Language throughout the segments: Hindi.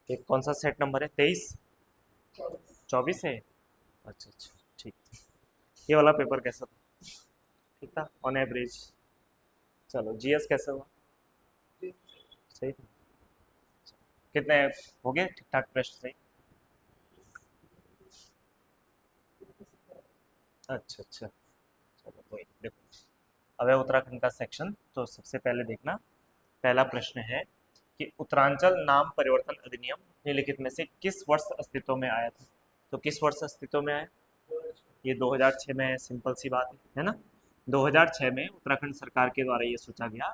ये कौन सा सेट नंबर है? 23? 24 है? अच्छा अच्छा, ठीक। ये वाला पेपर कैसा था? ठीक था ऑन एवरेज। चलो जीएस कैसा हुआ? सही था। कितने हो गए ठीक ठाक प्रश्न सही? अच्छा अच्छा, चलो कोई नहीं, देखो अब है उत्तराखंड का सेक्शन, तो सबसे पहले देखना। पहला प्रश्न है कि उत्तरांचल नाम परिवर्तन अधिनियम निम्नलिखित में से किस वर्ष अस्तित्व में आया था? तो किस वर्ष अस्तित्व में आया? ये 2006 में है, सिंपल सी बात है ना। 2006 में उत्तराखंड सरकार के द्वारा ये सोचा गया,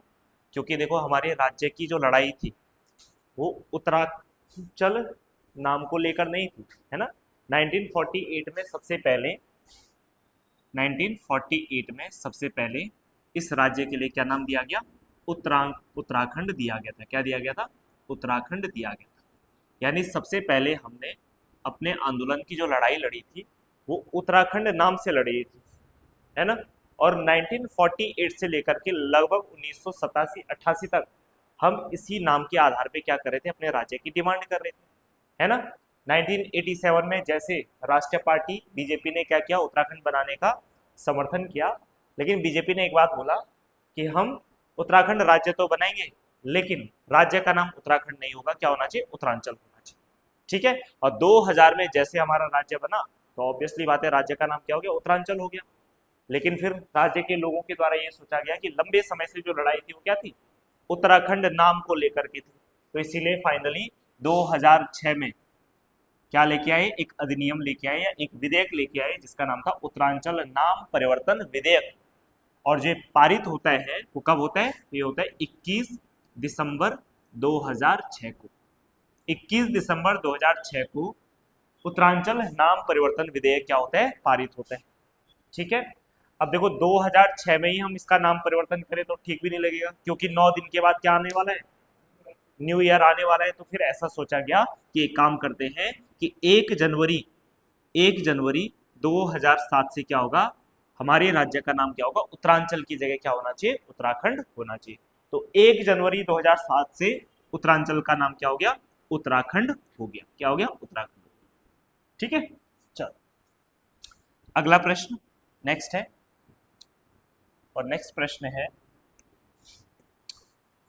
क्योंकि देखो हमारे राज्य की जो लड़ाई थी वो उत्तरांचल नाम को लेकर नहीं थी, है ना। 1948 में सबसे पहले 1948 में सबसे पहले इस राज्य के लिए क्या नाम दिया गया? उत्तराखंड दिया गया था। क्या दिया गया था? उत्तराखंड दिया गया था। यानी सबसे पहले हमने अपने आंदोलन की जो लड़ाई लड़ी थी वो उत्तराखंड नाम से लड़ी थी, है ना। और 1948 से लेकर के लगभग 1987-88 तक हम इसी नाम के आधार पे क्या कर रहे थे? अपने राज्य की डिमांड कर रहे थे, है ना। 1987 में जैसे राष्ट्रीय पार्टी बीजेपी ने क्या किया? उत्तराखंड बनाने का समर्थन किया, लेकिन बीजेपी ने एक बात बोला कि हम उत्तराखंड राज्य तो बनाएंगे, लेकिन राज्य का नाम उत्तराखंड नहीं होगा, क्या होना चाहिए? उत्तरांचल होना चाहिए। ठीक है। और 2000 में जैसे हमारा राज्य बना, तो ऑब्वियसली बात है राज्य का नाम क्या हो गया? उत्तरांचल हो गया। लेकिन फिर राज्य के लोगों के द्वारा ये सोचा गया कि लंबे समय से जो लड़ाई थी वो क्या थी? उत्तराखंड नाम को लेकर के थी। तो इसीलिए फाइनली 2006 में क्या लेके आए? एक अधिनियम लेके आए या एक विधेयक लेके आए जिसका नाम था उत्तरांचल नाम परिवर्तन विधेयक। और जो पारित होता है वो कब होता है? ये होता है 21 दिसंबर 2006 को। 21 दिसंबर 2006 को उत्तरांचल नाम परिवर्तन विधेयक क्या होता है? पारित होता है। ठीक है। अब देखो 2006 में ही हम इसका नाम परिवर्तन करें तो ठीक भी नहीं लगेगा, क्योंकि 9 दिन के बाद क्या आने वाला है? न्यू ईयर आने वाला है। तो फिर ऐसा सोचा गया कि एक काम करते हैं कि 1 जनवरी 2007 से क्या होगा? हमारे राज्य का नाम क्या होगा? उत्तरांचल की जगह क्या होना चाहिए? उत्तराखंड होना चाहिए। तो 1 जनवरी 2007 से उत्तरांचल का नाम क्या हो गया? उत्तराखंड हो गया। क्या हो गया? उत्तराखंड। ठीक है। चलो अगला प्रश्न नेक्स्ट है, और नेक्स्ट प्रश्न है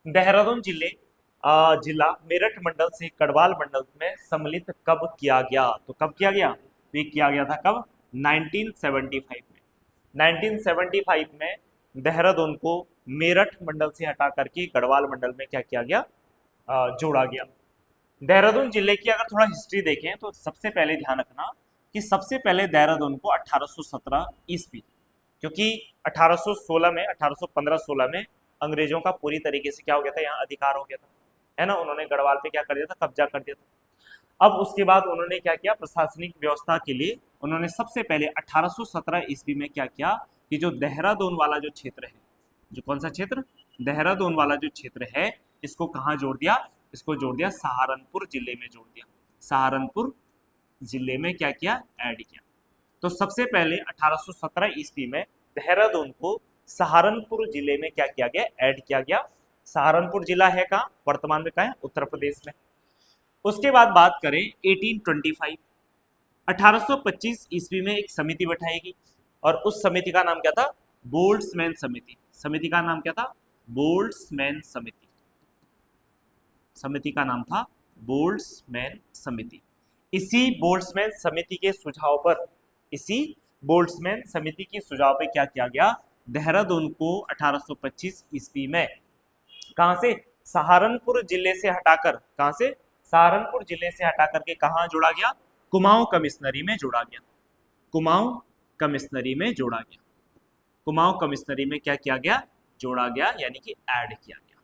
देहरादून जिला मेरठ मंडल से गढ़वाल मंडल में सम्मिलित कब किया गया? तो कब किया गया? तो ये किया गया था कब? 1975 में। 1975 में देहरादून को मेरठ मंडल से हटा करके गढ़वाल मंडल में क्या किया गया? जोड़ा गया। देहरादून जिले की अगर थोड़ा हिस्ट्री देखें तो सबसे पहले ध्यान रखना कि सबसे पहले देहरादून को 1817 ईस्वी, क्योंकि 1816 में 1815-16 में अंग्रेजों का पूरी तरीके से क्या हो गया था? यहाँ अधिकार हो गया था, है ना। उन्होंने गढ़वाल पे क्या कर दिया था? कब्जा कर दिया था। अब उसके बाद उन्होंने क्या किया? प्रशासनिक व्यवस्था के लिए उन्होंने सबसे पहले 1817 ईस्वी में क्या किया कि जो देहरादून वाला जो क्षेत्र है, जो कौन सा क्षेत्र? देहरादून वाला जो क्षेत्र है, इसको कहाँ जोड़ दिया? इसको जोड़ दिया सहारनपुर जिले में जोड़ दिया। सहारनपुर जिले में क्या किया? ऐड किया। तो सबसे पहले 1817 ईस्वी में देहरादून को सहारनपुर जिले में क्या किया गया? ऐड किया गया। सहारनपुर जिला है कहाँ? वर्तमान में कहाँ है? उत्तर प्रदेश में। उसके बाद बात करें 1825, 1825 ईस्वी में एक समिति बैठाई गई, और उस समिति का नाम क्या था? बोल्ट्समैन समिति। समिति का नाम क्या था? बोल्ट्समैन समिति। समिति का नाम था बोल्ट्समैन समिति। इसी बोल्ट्समैन समिति के सुझाव पर इसी बोल्ट्समैन समिति के सुझाव पर क्या किया गया? देहरादून को 1825 ईस्वी में कहां से? सहारनपुर जिले से हटाकर, कहां से? सहारनपुर जिले से हटाकर के कहां जोड़ा गया? कुमाऊं कमिश्नरी में जोड़ा गया। कुमाऊं कमिश्नरी में जोड़ा गया। कुमाऊं कमिश्नरी में क्या किया गया? जोड़ा गया, यानी कि ऐड किया गया।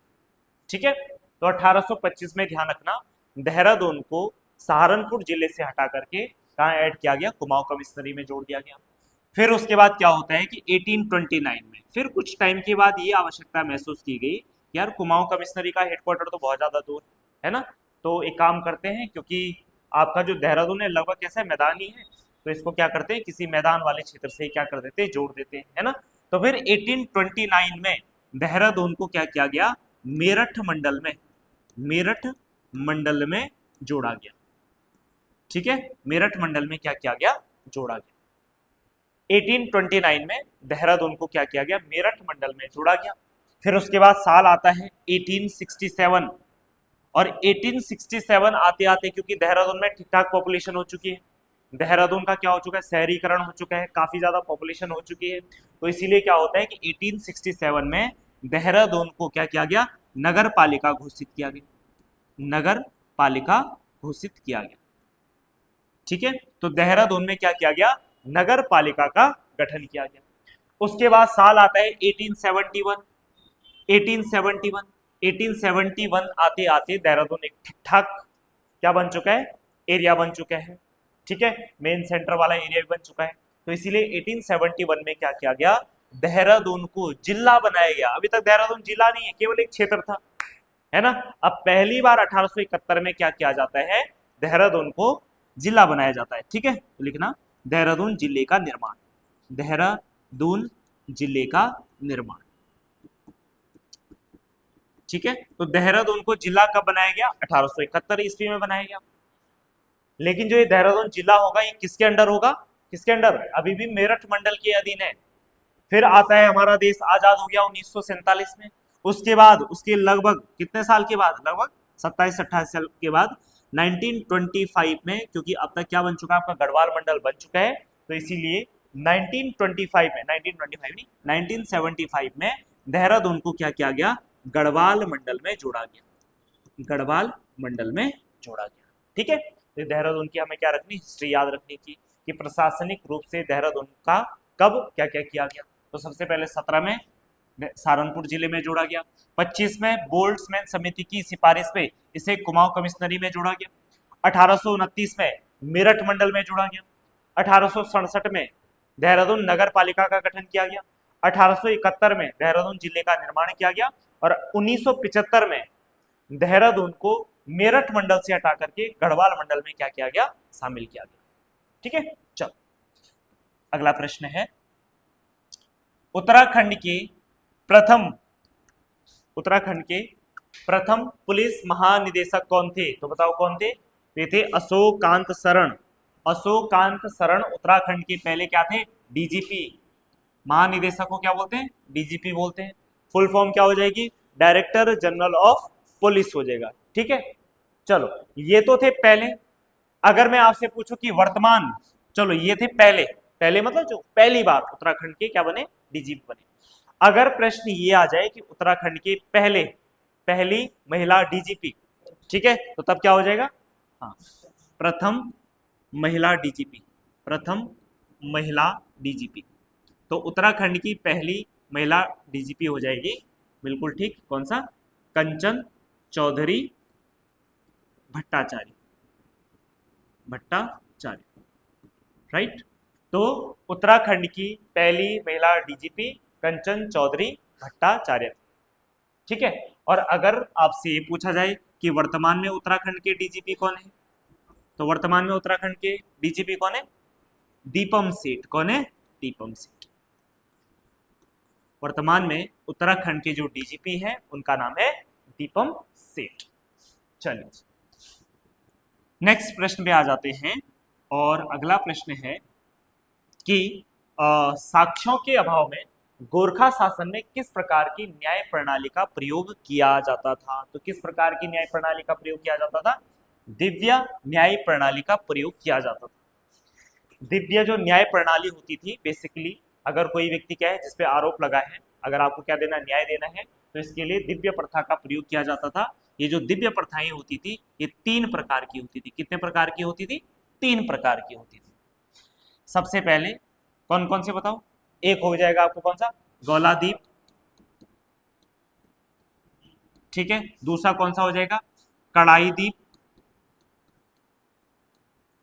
ठीक है। तो 1825 में ध्यान रखना देहरादून को सहारनपुर जिले से हटा करके कहाँ ऐड किया गया? कुमाऊं कमिश्नरी में जोड़ दिया गया। फिर उसके बाद क्या होता है कि 1829 में फिर कुछ टाइम के बाद ये आवश्यकता महसूस की गई, यार कुमाऊं कमिश्नरी का हेडक्वार्टर तो बहुत ज्यादा दूर है ना। तो एक काम करते हैं, क्योंकि आपका जो देहरादून है लगभग कैसा है? मैदानी है, तो इसको क्या करते हैं? किसी मैदान वाले क्षेत्र से क्या कर देते हैं? जोड़ देते हैं, है ना। तो फिर 1829 में देहरादून को क्या किया गया? मेरठ मंडल में जोड़ा गया। ठीक है, मेरठ मंडल में क्या किया गया, जोड़ा गया। 1829 में देहरादून को क्या किया गया, मेरठ मंडल में जोड़ा गया। फिर उसके बाद साल आता है 1867, और 1867 आते आते, क्योंकि देहरादून में ठीक ठाक पॉपुलेशन हो चुकी है, देहरादून का क्या हो चुका है, शहरीकरण हो चुका है, काफी ज्यादा पॉपुलेशन हो चुकी है, तो इसीलिए क्या होता है कि 1867 में देहरादून को क्या किया गया, नगर पालिका घोषित किया गया, नगर पालिका घोषित किया गया। ठीक है, तो देहरादून में क्या किया गया, नगर पालिका का गठन किया गया। उसके बाद साल आता है 1871, 1871, 1871 आते आते देहरादून एक ठीक ठाक क्या बन चुका है, एरिया बन चुका है। ठीक है, मेन सेंटर वाला एरिया बन चुका है, तो इसीलिए 1871 में क्या किया गया, देहरादून को जिला बनाया गया। अभी तक देहरादून जिला नहीं है, केवल एक क्षेत्र था, है ना। अब पहली बार 1871 में क्या किया जाता है, देहरादून को जिला बनाया जाता है। ठीक है, तो लिखना देहरादून जिले का निर्माण, देहरादून जिले का निर्माण। ठीक है, तो देहरादून को जिला कब बनाया गया, 1871 ईस्वी में बनाया गया। लेकिन जो ये देहरादून जिला होगा ये किसके अंडर होगा, किसके अंडर, अभी भी मेरठ मंडल के अधीन है। फिर आता है हमारा देश आजाद हो गया 1947 में। उसके बाद उसके लगभग कितने साल के बाद, लगभग 27-28 साल के बाद 1925 में, क्योंकि अब तक क्या बन चुका है, आपका गढ़वाल मंडल बन चुका है, तो इसीलिए 1925 में, 1925 नहीं 1975 में देहरादून को क्या किया गया, गढ़वाल मंडल में जोड़ा गया, गढ़वाल मंडल में जोड़ा गया। ठीक है, तो देहरादून की हमें क्या रखनी, हिस्ट्री याद रखनी की कि प्रशासनिक रूप से देहरादून का कब क्या क्या किया गया। तो सबसे पहले 17 में सहारनपुर जिले में जोड़ा गया, 25 में बोल्ट्समैन समिति की सिफारिश पे इसे कुमाऊं कमिश्नरी में जोड़ा गया, 1829 में मेरठ मंडल में जोड़ा गया, 1867 में देहरादून नगर पालिका का गठन किया गया, 1871 में देहरादून जिले का निर्माण किया गया, और 1975 में देहरादून को मेरठ मंडल से हटा करके गढ़वाल मंडल में क्या किया गया, शामिल किया गया। ठीक है, चलो अगला प्रश्न है, उत्तराखंड के प्रथम पुलिस महानिदेशक कौन थे, तो बताओ कौन थे, वे थे अशोकांत शरण। अशोकांत शरण उत्तराखंड के पहले क्या थे, डीजीपी। महानिदेशक को क्या बोलते हैं, डीजीपी बोलते हैं। फुल फॉर्म क्या हो जाएगी, डायरेक्टर जनरल ऑफ पुलिस हो जाएगा। ठीक है, चलो ये तो थे पहले। अगर मैं आपसे पूछूं कि वर्तमान, चलो ये थे पहले, पहले मतलब जो पहली बार उत्तराखंड के क्या बने, डीजीपी बने। अगर प्रश्न ये आ जाए कि उत्तराखंड के पहली महिला डीजीपी, ठीक है, तो तब क्या हो जाएगा, हाँ, प्रथम महिला डीजीपी, प्रथम महिला डीजीपी। तो उत्तराखंड की पहली महिला डीजीपी हो जाएगी, बिल्कुल ठीक, कौन सा, कंचन चौधरी भट्टाचार्य, राइट। तो उत्तराखंड की पहली महिला डीजीपी कंचन चौधरी भट्टाचार्य। ठीक है, और अगर आपसे ये पूछा जाए कि वर्तमान में उत्तराखंड के डीजीपी कौन है, तो वर्तमान में उत्तराखंड के डीजीपी कौन है, दीपम सेठ। कौन है, दीपम सेठ। वर्तमान में उत्तराखंड के जो डीजीपी हैं उनका नाम है दीपम सेठ। चलिए नेक्स्ट प्रश्न पे आ जाते हैं, और अगला प्रश्न है कि साक्ष्यों के अभाव में गोरखा शासन में किस प्रकार की न्याय प्रणाली का प्रयोग किया जाता था, तो किस प्रकार की न्याय प्रणाली का प्रयोग किया जाता था, दिव्य न्याय प्रणाली का प्रयोग किया जाता था। दिव्य जो न्याय प्रणाली होती थी, बेसिकली अगर कोई व्यक्ति क्या है जिस पे आरोप लगा है, अगर आपको क्या देना, न्याय देना है, तो इसके लिए दिव्य प्रथा का प्रयोग किया जाता था। ये जो दिव्य प्रथाएं होती थी ये 3 प्रकार की होती थी। कितने प्रकार की होती थी, 3 प्रकार की होती थी। सबसे पहले कौन कौन से बताओ, एक हो जाएगा आपको कौन सा, गौलादीप, ठीक है। दूसरा कौन सा हो जाएगा, कड़ाई दीप,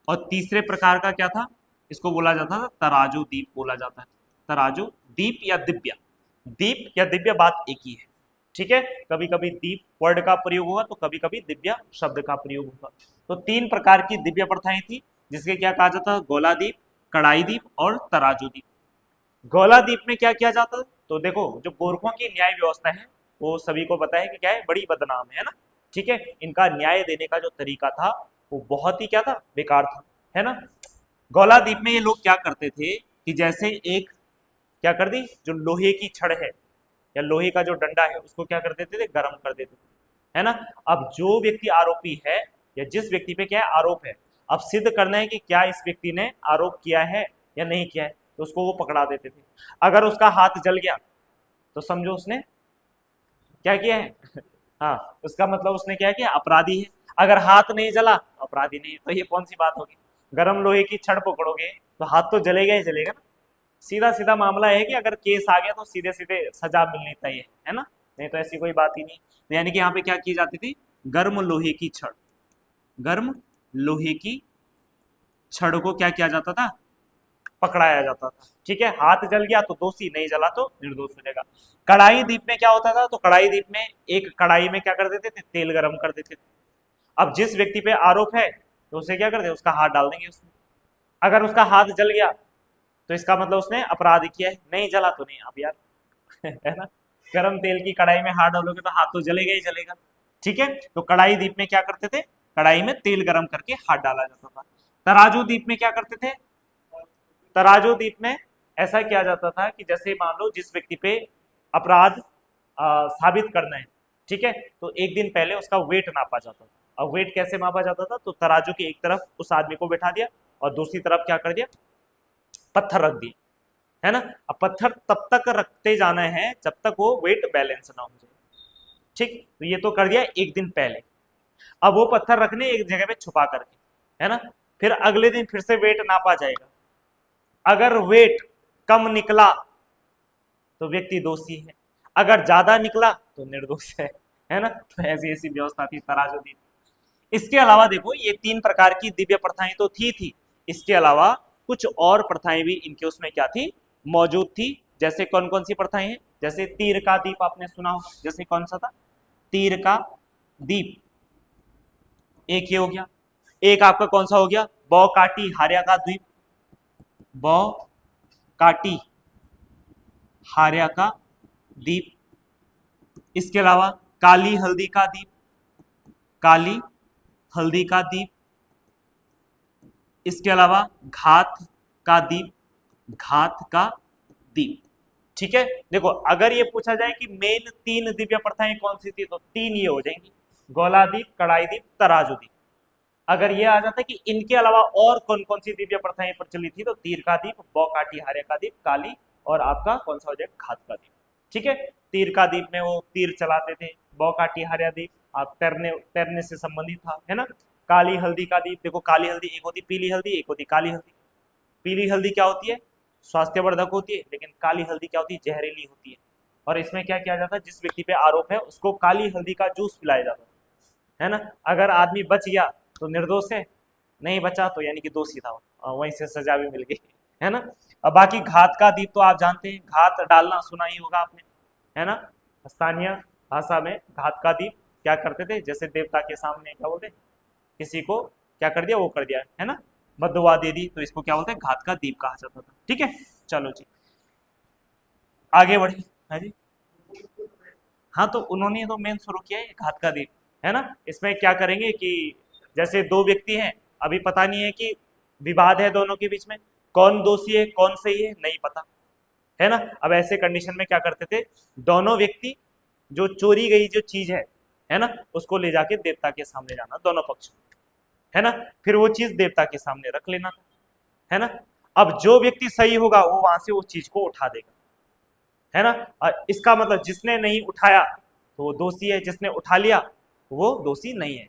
और तीसरे प्रकार का क्या था, इसको बोला जाता था तराजू दीप, बोला जाता है तराजू दीप या दिव्य। दीप या दिव्य बात एक ही है, ठीक है। कभी कभी दीप वर्ड का प्रयोग होगा तो कभी कभी दिव्य शब्द का प्रयोग होगा। तो 3 प्रकार की दिव्य प्रथाएं थी, जिसके क्या कहा जाता है, गोलादीप, कड़ाई दीप और तराजू दीप। गोलादीप में क्या किया जाता है, तो देखो जो गोरखों की न्याय व्यवस्था है वो सभी को पता है कि क्या है, बड़ी बदनाम है ना, ठीक है, इनका न्याय देने का जो तरीका था वो बहुत ही क्या था, बेकार था, है ना। गौला द्वीप में ये लोग क्या करते थे कि जैसे एक क्या कर दी, जो लोहे की छड़ है या लोहे का जो डंडा है उसको क्या कर देते थे, गर्म कर देते थे, है ना। अब जो व्यक्ति आरोपी है या जिस व्यक्ति पे क्या है आरोप है, अब सिद्ध करना है कि क्या इस व्यक्ति ने आरोप किया है या नहीं किया है, तो उसको वो पकड़ा देते थे। अगर उसका हाथ जल गया तो समझो उसने क्या किया है हाँ, उसका मतलब उसने क्या किया, अपराधी है। अगर हाथ नहीं जला अपराधी नहीं है। तो ये कौन सी बात होगी, गर्म लोहे की छड़ पकड़ोगे तो हाथ तो जलेगा ही जलेगा ना। सीधा सीधा मामला है कि अगर केस आ गया तो सीधे सीधे सजा मिलनी चाहिए, है ना, नहीं तो ऐसी कोई बात ही नहीं। तो यानी कि यहाँ पे क्या की जाती थी, गर्म लोहे की छड़, गर्म लोहे की छड़ को क्या किया जाता था, पकड़ाया जाता था। ठीक है, हाथ जल गया तो दोषी, नहीं जला तो निर्दोष हो जाएगा। कढ़ाई द्वीप में क्या होता था, तो कढ़ाई द्वीप में एक कढ़ाई में क्या कर देते थे, तेल गर्म कर देते थे। अब जिस व्यक्ति पे आरोप है तो उसे क्या कर दे, उसका हाथ डाल देंगे उसमें। अगर उसका हाथ जल गया तो इसका मतलब उसने अपराध किया है, नहीं जला तो नहीं, अब यार है ना, गरम तेल की कढ़ाई में हाथ डालोगे तो हाथ तो जलेगा ही जलेगा। ठीक है, तो कढ़ाई द्वीप में क्या करते थे, कढ़ाई में तेल गरम करके हाथ डाला जाता था। तराजू द्वीप में क्या करते थे, तराजू द्वीप में ऐसा किया जाता था कि जैसे मान लो जिस व्यक्ति पे अपराध साबित करना है, ठीक है, तो एक दिन पहले उसका वेट नापा जाता था। अब वेट कैसे मापा जाता था, तो तराजू की एक तरफ उस आदमी को बैठा दिया और दूसरी तरफ क्या कर दिया, पत्थर रख दिए, है ना। अब पत्थर तब तक रखते जाना है जब तक वो वेट बैलेंस ना हो जाए। ठीक, तो ये तो कर दिया एक दिन पहले। अब वो पत्थर रखने एक जगह पे छुपा करके, है ना, फिर अगले दिन फिर से वेट नापा जाएगा। अगर वेट कम निकला तो व्यक्ति दोषी है, अगर ज्यादा निकला तो निर्दोष है ना। तो ऐसी ऐसी व्यवस्था थी तराजू दी। इसके अलावा देखो ये 3 प्रकार की दिव्य प्रथाएं तो थी, इसके अलावा कुछ और प्रथाएं भी इनके उसमें क्या थी, मौजूद थी। जैसे कौन कौन सी प्रथाएं हैं, जैसे तीर का दीप आपने सुना हो, जैसे कौन सा था, तीर का दीप, एक ये हो गया। एक आपका कौन सा हो गया, बौ काटी हार्या का द्वीप, बौ काटी हार्या का दीप। इसके अलावा काली हल्दी का दीप, काली हल्दी का दीप। इसके अलावा घात का दीप, घात का दीप। ठीक है, देखो अगर ये पूछा जाए कि मेन 3 दिव्य प्रथाएं कौन सी थी, तो 3 ये हो जाएंगी, गौलादीप, कड़ाई दीप, तराजू दीप। अगर ये आ जाता है कि इनके अलावा और कौन कौन सी दिव्य प्रथाएं प्रचलित थी, तो तीर का दीप, बौ काटी हारे का दीप, काली, और आपका कौन सा हो जाएगा, घात का दीप। ठीक है, तीर का दीप में वो तीर चलाते थे, बौ काटी हार्या दीप आप तैरने तैरने से संबंधित था, है ना। काली हल्दी का दीप, देखो काली हल्दी एक होती पीली हल्दी, एक होती काली हल्दी। पीली हल्दी क्या होती है, स्वास्थ्यवर्धक होती है, लेकिन काली हल्दी क्या होती है, जहरीली होती है। और इसमें क्या किया जाता है, जिस व्यक्ति पे आरोप है उसको काली हल्दी का जूस पिलाया जाता है ना। अगर आदमी बच गया तो निर्दोष है, नहीं बचा तो यानी कि दोषी था, वहीं से सजा भी मिल गई, है ना। अब बाकी घात का दीप तो आप जानते हैं, घात डालना सुना ही होगा आपने, है ना। स्थानीय भाषा में घात का दीप क्या करते थे, जैसे देवता के सामने क्या बोलते, किसी को क्या कर दिया, वो कर दिया, है ना, बद्दुआ दे दी, तो इसको क्या बोलते हैं, घात का दीप कहा जाता था। ठीक है, चलो जी आगे बढ़े। हाँ जी, हाँ तो उन्होंने तो मेन शुरू किया है घात का दीप, है ना। इसमें क्या करेंगे कि जैसे 2 व्यक्ति हैं, अभी पता नहीं है कि विवाद है दोनों के बीच में, कौन दोषी है कौन सही है नहीं पता, है ना। अब ऐसे कंडीशन में क्या करते थे, दोनों व्यक्ति जो चोरी गई जो चीज है ना, उसको ले जाके देवता के सामने जाना, दोनों पक्ष, है ना, फिर वो चीज देवता के सामने रख लेना था, है ना। अब जो व्यक्ति सही होगा वो वहां से उस चीज को उठा देगा, है ना। इसका मतलब जिसने नहीं उठाया तो वो दोषी है, जिसने उठा लिया वो दोषी नहीं है।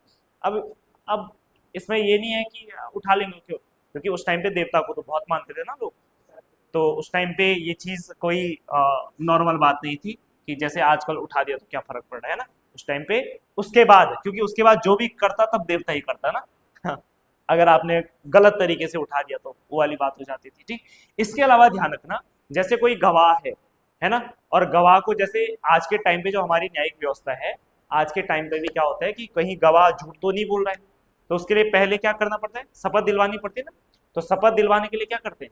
अब इसमें ये नहीं है कि उठा लेंगे क्यों, क्योंकि उस टाइम पे देवता को तो बहुत मानते थे ना लोग, तो उस टाइम पे ये चीज कोई नॉर्मल बात नहीं थी कि जैसे आजकल उठा दिया तो क्या फर्क पड़ रहा है ना। उस टाइम पे उसके बाद, क्योंकि उसके बाद जो भी करता तब देवता ही करता ना अगर आपने गलत तरीके से उठा दिया तो वो वाली बात हो जाती थी। ठीक, इसके अलावा ध्यान रखना, जैसे कोई गवाह है ना, और गवाह को जैसे आज के टाइम पे जो हमारी न्यायिक व्यवस्था है, आज के टाइम पे भी क्या होता है कि कहीं गवाह झूठ तो नहीं बोल रहा है, तो उसके लिए पहले क्या करना पड़ता है, शपथ दिलवानी पड़ती है ना। तो शपथ दिलवाने के लिए क्या करते हैं,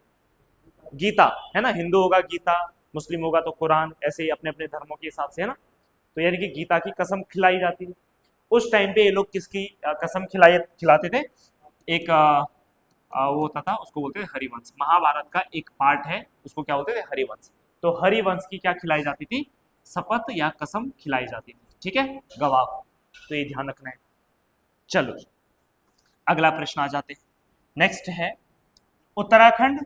गीता, है ना, हिंदू होगा गीता, मुस्लिम होगा तो कुरान, ऐसे ही अपने अपने धर्मों के हिसाब से, है ना। तो यानी कि गीता की कसम खिलाई जाती है। उस टाइम पे ये लोग किसकी कसम खिलाते थे? एक वो होता था, उसको बोलते थे हरिवंश। महाभारत का एक पार्ट है, उसको क्या बोलते थे? हरिवंश। तो हरिवंश की क्या खिलाई जाती थी? शपथ या कसम खिलाई जाती थी, ठीक है, गवाह को। तो ये ध्यान रखना है। चलो अगला प्रश्न आ जाते हैं। नेक्स्ट है, उत्तराखंड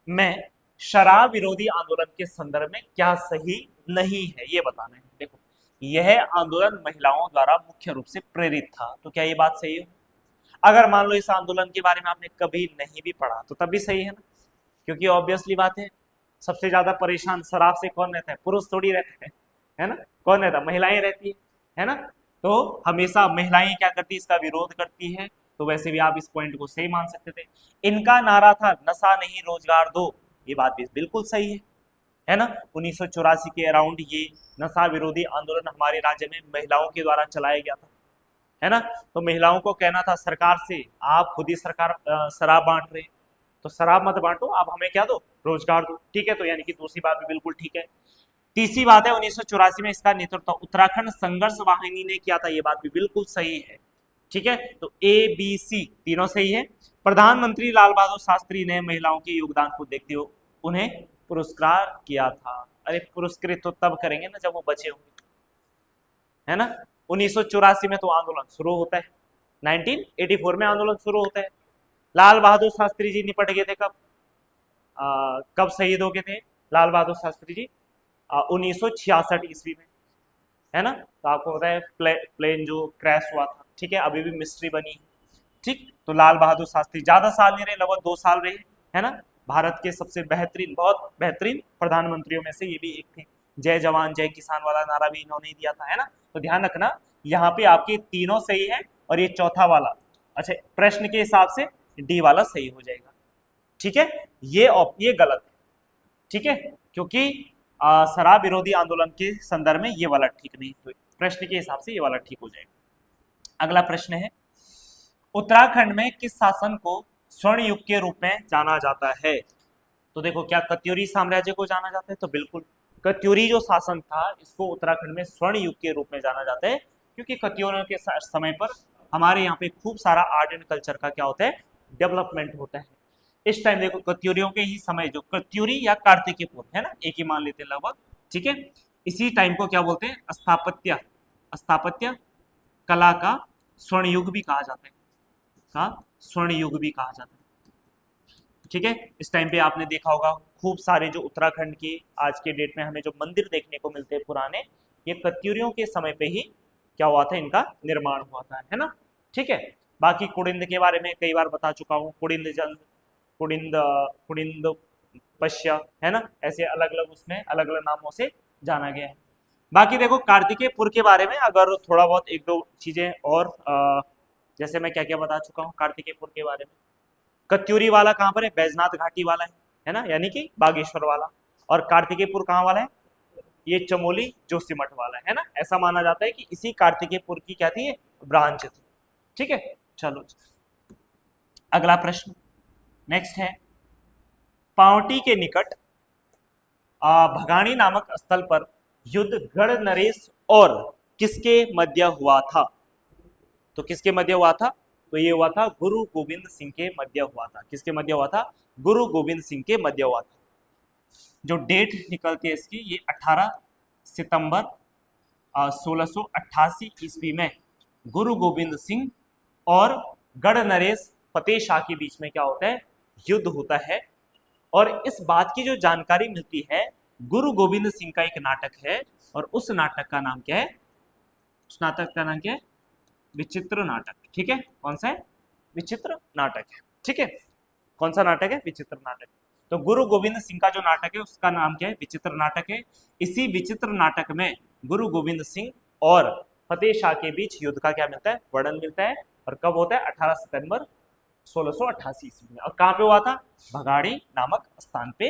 में शराब विरोधी आंदोलन के संदर्भ में क्या सही नहीं है, ये बताना है। देखो, यह आंदोलन महिलाओं द्वारा मुख्य रूप से प्रेरित था, तो क्या ये बात सही है? अगर मान लो इस आंदोलन के बारे में आपने कभी नहीं भी पढ़ा तो तब भी सही है ना, क्योंकि ऑब्वियसली बात है, सबसे ज्यादा परेशान शराब से कौन रहता है? पुरुष थोड़ी रहते हैं, है ना? कौन रहता है? महिलाएं रहती है ना? तो हमेशा महिलाएं क्या करती है? इसका विरोध करती है। तो वैसे भी आप इस पॉइंट को सही मान सकते थे। इनका नारा था नशा नहीं रोजगार दो, ये बात भी बिल्कुल सही है ना? 1984 के अराउंड ये नशा विरोधी आंदोलन हमारे राज्य में महिलाओं के द्वारा चलाया गया था, है ना? तो महिलाओं को कहना था सरकार से, आप खुद ही सरकार शराब बांट रहे हैं, तो शराब मत बांटो, आप हमें क्या दो? रोजगार दो, ठीक है? तो यानी कि दूसरी बात भी बिल्कुल ठीक है। तीसरी बात है, 1984 में इसका नेतृत्व उत्तराखंड संघर्ष वाहिनी ने किया था, ये बात भी बिल्कुल सही है, ठीक है? तो ए बी सी तीनों सही है। प्रधानमंत्री लाल बहादुर शास्त्री ने महिलाओं के योगदान को देखते हुए उन्हें पुरस्कार किया था। अरे पुरस्कृत तो तब करेंगे ना जब वो बचे होंगे, है ना? 1984 में तो आंदोलन शुरू होता है, 1984 में आंदोलन शुरू होता है। लाल बहादुर शास्त्री जी निपट गए थे कब? कब शहीद हो गए थे लाल बहादुर शास्त्री जी? 1966 ईस्वी में, है ना? तो आपको पता है प्लेन जो क्रैश हुआ था, ठीक है, अभी भी मिस्ट्री बनी है, ठीक? तो लाल बहादुर शास्त्री ज्यादा साल नहीं रहे, लगभग 2 साल रहे, है ना? भारत के सबसे बेहतरीन, बहुत बेहतरीन प्रधानमंत्रियों में से ये भी एक थे। जय जवान जय किसान वाला नारा भी इन्होंने दिया था, है ना? तो ध्यान रखना, यहाँ पे आपके तीनों सही है और ये चौथा वाला, अच्छा, प्रश्न के हिसाब से डी वाला सही हो जाएगा, ठीक है? ये गलत है, ठीक है, क्योंकि शराब विरोधी आंदोलन के संदर्भ में ये वाला ठीक नहीं, तो प्रश्न के हिसाब से ये वाला ठीक हो जाएगा। अगला प्रश्न है, उत्तराखंड में किस शासन को स्वर्ण युग के रूप में जाना जाता है? तो देखो, क्या कत्यूरी साम्राज्य को जाना जाता है? तो बिल्कुल, कत्यूरी जो शासन था इसको उत्तराखंड में स्वर्ण युग के रूप में जाना जाता है, क्योंकि कत्यूरियों के समय पर हमारे यहाँ पे खूब सारा आर्ट एंड कल्चर का क्या होता है? डेवलपमेंट होता है। इस टाइम देखो, कत्यूरियों के ही समय, जो कत्यूरी या कार्तिकेय पूर्व, है ना, एक ही मान लेते हैं लगभग, ठीक है? इसी टाइम को क्या बोलते हैं? स्थापत्य कला का स्वर्ण युग भी कहा जाता है, का स्वर्ण युग भी कहा जाता है, ठीक है? इस टाइम पे आपने देखा होगा खूब सारे जो उत्तराखंड के आज के डेट में हमें जो मंदिर देखने को मिलते हैं पुराने, ये कत्यूरियों के समय पे ही क्या हुआ था? इनका निर्माण हुआ था, है ना? ठीक है। बाकी कुड़िंद के बारे में कई बार बता चुका हूँ, कुड़िंद जल, कुड़िंद कुड़िंद पश्य, है ना? ऐसे अलग अलग उसमें अलग अलग नामों से जाना गया है। बाकी देखो, कार्तिकेयपुर के बारे में अगर थोड़ा बहुत एक दो चीजें और जैसे मैं क्या क्या बता चुका हूँ कार्तिकेयपुर के बारे में। कत्यूरी वाला कहाँ पर है? बैजनाथ घाटी वाला है ना, यानी कि बागेश्वर वाला। और कार्तिकेयपुर कहाँ वाला है? ये चमोली जोशीमठ वाला है ना। ऐसा माना जाता है कि इसी कार्तिकेयपुर की क्या थी? ब्रांच थी, ठीक है। चलो अगला प्रश्न नेक्स्ट है, पावटी के निकट भगाणी नामक स्थल पर युद्ध गढ़ नरेश और किसके मध्य हुआ था? तो किसके मध्य हुआ था? तो ये हुआ था गुरु गोविंद सिंह के मध्य हुआ था। किसके मध्य हुआ था? गुरु गोविंद सिंह के मध्य हुआ था। जो डेट निकलती है इसकी, ये 18 सितंबर 1688 ईस्वी में गुरु गोविंद सिंह और गढ़ नरेश फतेह शाह के बीच में क्या होता है? युद्ध होता है। और इस बात की जो जानकारी मिलती है, गुरु गोविंद सिंह का एक नाटक है और उस नाटक का नाम क्या है? उस नाटक का नाम क्या है? विचित्र नाटक, ठीक है। कौन सा है? विचित्र नाटक है, ठीक है। कौन सा नाटक है? विचित्र नाटक। तो गुरु गोविंद सिंह का जो नाटक है उसका नाम क्या है? विचित्र नाटक है। इसी विचित्र नाटक में गुरु गोविंद सिंह और फतेह शाह के बीच युद्ध का क्या मिलता है? वर्णन मिलता है। और कब होता है? 18 सितंबर 1688 ईस्वी में। और कहां पे हुआ था? भगाड़ी नामक स्थान पे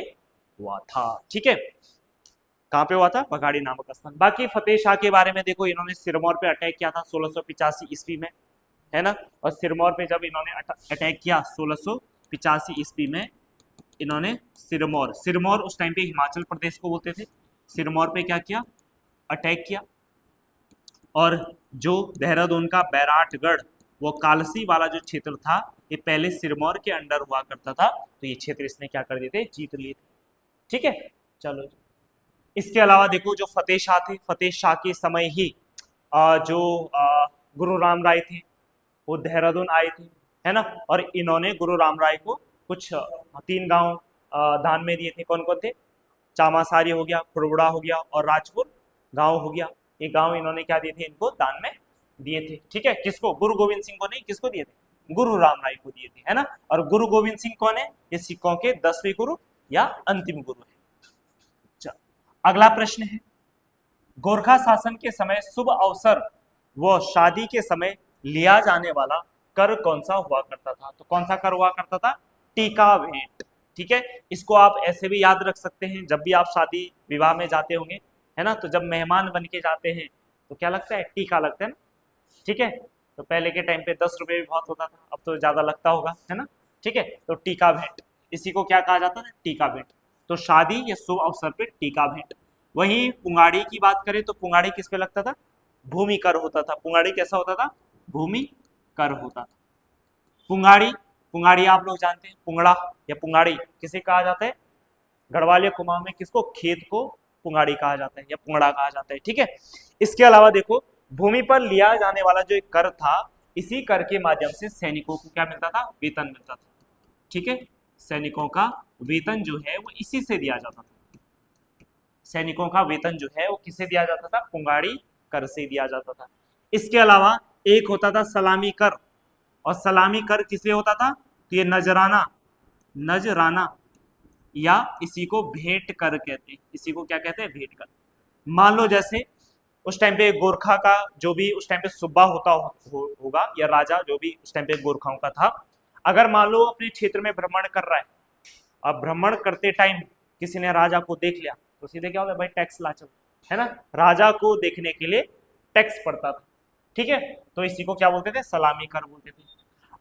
हुआ था, ठीक है। कहां पे हुआ था? भगाड़ी नामक स्थान। बाकी फतेह शाह के बारे में देखो, इन्होंने सिरमौर पे अटैक किया था 1685 ईस्वी में, है ना। और सिरमौर पे जब इन्होंने अटैक किया 1685 ईस्वी में, इन्होंने सिरमौर उस टाइम पे हिमाचल प्रदेश को बोलते थे। सिरमौर पे क्या किया? अटैक किया। और जो देहरादून का बैराटगढ़, वो कालसी वाला जो क्षेत्र था, ये पहले सिरमौर के अंडर हुआ करता था, तो ये क्षेत्र इसने क्या कर दिए थे, जीत लिए थे। ठीक है, चलो। इसके अलावा देखो जो फतेह शाह थे, फतेह शाह के समय ही जो गुरु राम राय थे वो देहरादून आए थे, है ना, और इन्होंने गुरु राम राय को कुछ 3 गांव दान में दिए थे। कौन कौन थे, चामासारी हो गया, खुड़बुड़ा हो गया और राजपुर गांव हो गया। ये गांव इन्होंने क्या दिए थे, इनको दान में दिए थे। ठीक है, किसको, गुरु गोविंद सिंह को नहीं, किसको दिए थे, गुरु राम राय को दिए थे, है ना। और गुरु गोविंद सिंह कौन है, ये सिखों के 10वें गुरु या अंतिम गुरु है। अगला प्रश्न है, गोरखा शासन के समय शुभ अवसर व शादी के समय लिया जाने वाला कर कौन सा हुआ करता था। तो कौन सा कर हुआ करता था, टीका भेंट। ठीक है, इसको आप ऐसे भी याद रख सकते हैं, जब भी आप शादी विवाह में जाते होंगे, है ना, तो जब मेहमान बन के जाते हैं तो क्या लगता है, टीका लगता है ना। ठीक है, तो पहले के टाइम पे 10 रुपये भी बहुत होता था, अब तो ज्यादा लगता होगा, है ना। ठीक है, तो टीका भेंट, इसी को क्या कहा जाता है, टीका भेंट। तो शादी या शुभ अवसर पे टीका भेंट। वहीं पुंगाड़ी की बात करें तो पुंगाड़ी किस पे लगता था, भूमि कर होता था। पुंगाड़ी कैसा होता था, भूमि कर होता था। पुंगाड़ी, पुंगाड़ी आप लोग जानते हैं, पुंगड़ा या पुंगाड़ी किसे कहा जाता है, गढ़वाल या कुमाऊं में किसको, खेत को पुंगाड़ी कहा जाता है या पुंगड़ा कहा जाता है। ठीक है, इसके अलावा देखो भूमि पर लिया जाने वाला जो एक कर था, इसी कर के माध्यम से सैनिकों को क्या मिलता था, वेतन मिलता था। ठीक है, सैनिकों का वेतन जो है वो इसी से दिया जाता था। सैनिकों का वेतन जो है वो किससे दिया जाता था, पुंगाड़ी कर से दिया जाता था। इसके अलावा एक होता था सलामी कर, और सलामी कर किस लिए होता था, तो ये नजराना, नजराना या इसी को भेंट कर कहते हैं, इसी को क्या कहते हैं, भेंट कर। मान लो जैसे उस टाइम पे गोरखा का जो भी उस टाइम पे सूबा होता होगा या राजा जो भी उस टाइम पे गोरखाओं का था, अगर मान लो अपने क्षेत्र में भ्रमण कर रहा है, अब भ्रमण करते टाइम किसी ने राजा को देख लिया तो सीधे क्या होगा, भाई टैक्स ला चल, है ना। राजा को देखने के लिए टैक्स पड़ता था। ठीक है, तो इसी को क्या बोलते थे, सलामी कर बोलते थे।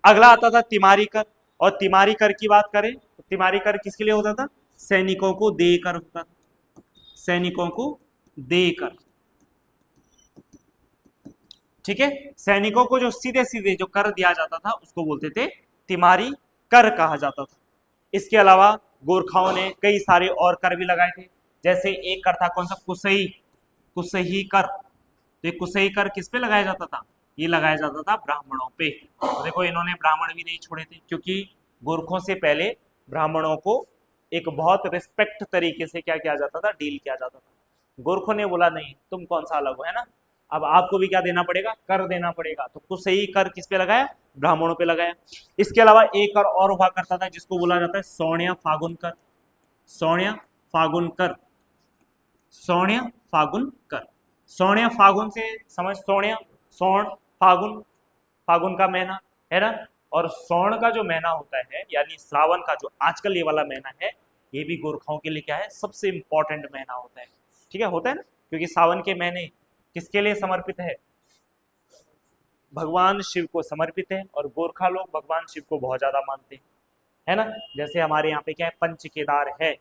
अगला आता था तिमारी कर, और तिमारी कर की बात करें तो तिमारी कर किसके लिए होता था, सैनिकों को देकर होता था, सैनिकों को देकर। ठीक है, सैनिकों को जो सीधे सीधे जो कर दिया जाता था उसको बोलते थे तिमारी कर कहा जाता था। इसके अलावा गोरखाओं ने कई सारे और कर भी लगाए थे, जैसे एक कर था कौन सा, कुसई, कुसही कर। तो ये कुसही कर किस पे लगाया जाता था, ये लगाया जाता था ब्राह्मणों पे। तो देखो इन्होंने ब्राह्मण भी नहीं छोड़े थे, क्योंकि गोरखों से पहले ब्राह्मणों को एक बहुत रिस्पेक्ट तरीके से क्या किया जाता था, डील किया जाता था। गोरखों ने बोला नहीं तुम कौन सा अलग हो, है ना, अब आपको भी क्या देना पड़ेगा, कर देना पड़ेगा। तो कुसही कर किस पे लगाया, ब्राह्मणों पे लगाया। इसके अलावा एक कर और हुआ करता था जिसको बोला जाता है सौण्य फागुन कर, सौण्य फागुन कर, सौण्य फागुन कर। सौण्य फागुन से समझ, सौण्य सौण फागुन, फागुन का महीना, है ना, और सौण का जो महीना होता है यानी श्रावण का जो आजकल ये वाला महीना है, ये भी गोरखाओं के लिए क्या है, सबसे इंपॉर्टेंट महीना होता है। ठीक है, होता है ना, क्योंकि सावन के महीने किसके लिए समर्पित है, भगवान शिव को समर्पित है, और गोरखा लोग भगवान शिव को बहुत ज्यादा मानते हैं, है ना। जैसे हमारे यहाँ पे क्या है, पंच केदार है,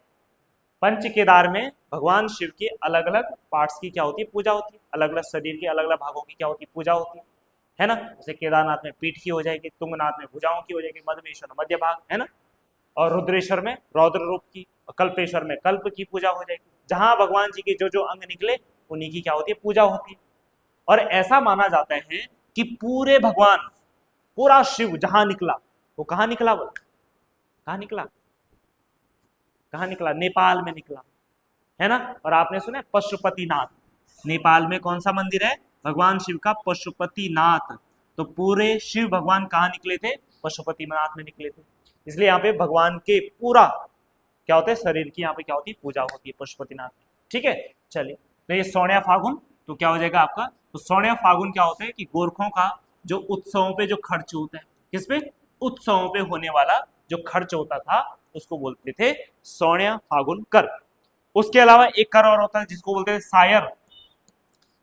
पंच केदार में भगवान शिव के अलग अलग पार्ट्स की क्या होती है, पूजा होती है, अलग अलग शरीर के अलग अलग भागों की क्या होती है, पूजा होती है ना। जैसे केदारनाथ में पीठ की हो जाएगी, तुंगनाथ में भुजाओं की हो जाएगी, मध्यमेश्वर में मध्य भाग, है ना, और रुद्रेश्वर में रौद्र रूप की, और कल्पेश्वर में कल्प की पूजा हो जाएगी। जहां भगवान जी के जो जो अंग निकले उन्हीं की क्या होती है, पूजा होती है। और ऐसा माना जाता है कि पूरे भगवान, पूरा शिव जहां निकला, वो कहाँ निकला, बोल कहाँ निकला, कहाँ निकला, नेपाल में निकला, है ना। और आपने सुना पशुपतिनाथ, नेपाल में कौन सा मंदिर है, भगवान शिव का पशुपतिनाथ। तो पूरे शिव भगवान कहाँ निकले थे, पशुपतिनाथ में निकले थे। इसलिए यहाँ पे भगवान के पूरा क्या होता है, शरीर की यहाँ पे क्या होती है, पूजा होती है पशुपतिनाथ। ठीक है, चलिए, तो ये सौण्य फागुन तो क्या हो जाएगा आपका, तो सौण्य फागुन क्या होता है कि गोरखों का जो उत्सवों पे जो खर्च होता है, किस पे, उत्सवों पे होने वाला जो खर्च होता था उसको बोलते थे सौण्य फागुन कर। उसके अलावा एक कर और होता है जिसको बोलते हैं सायर।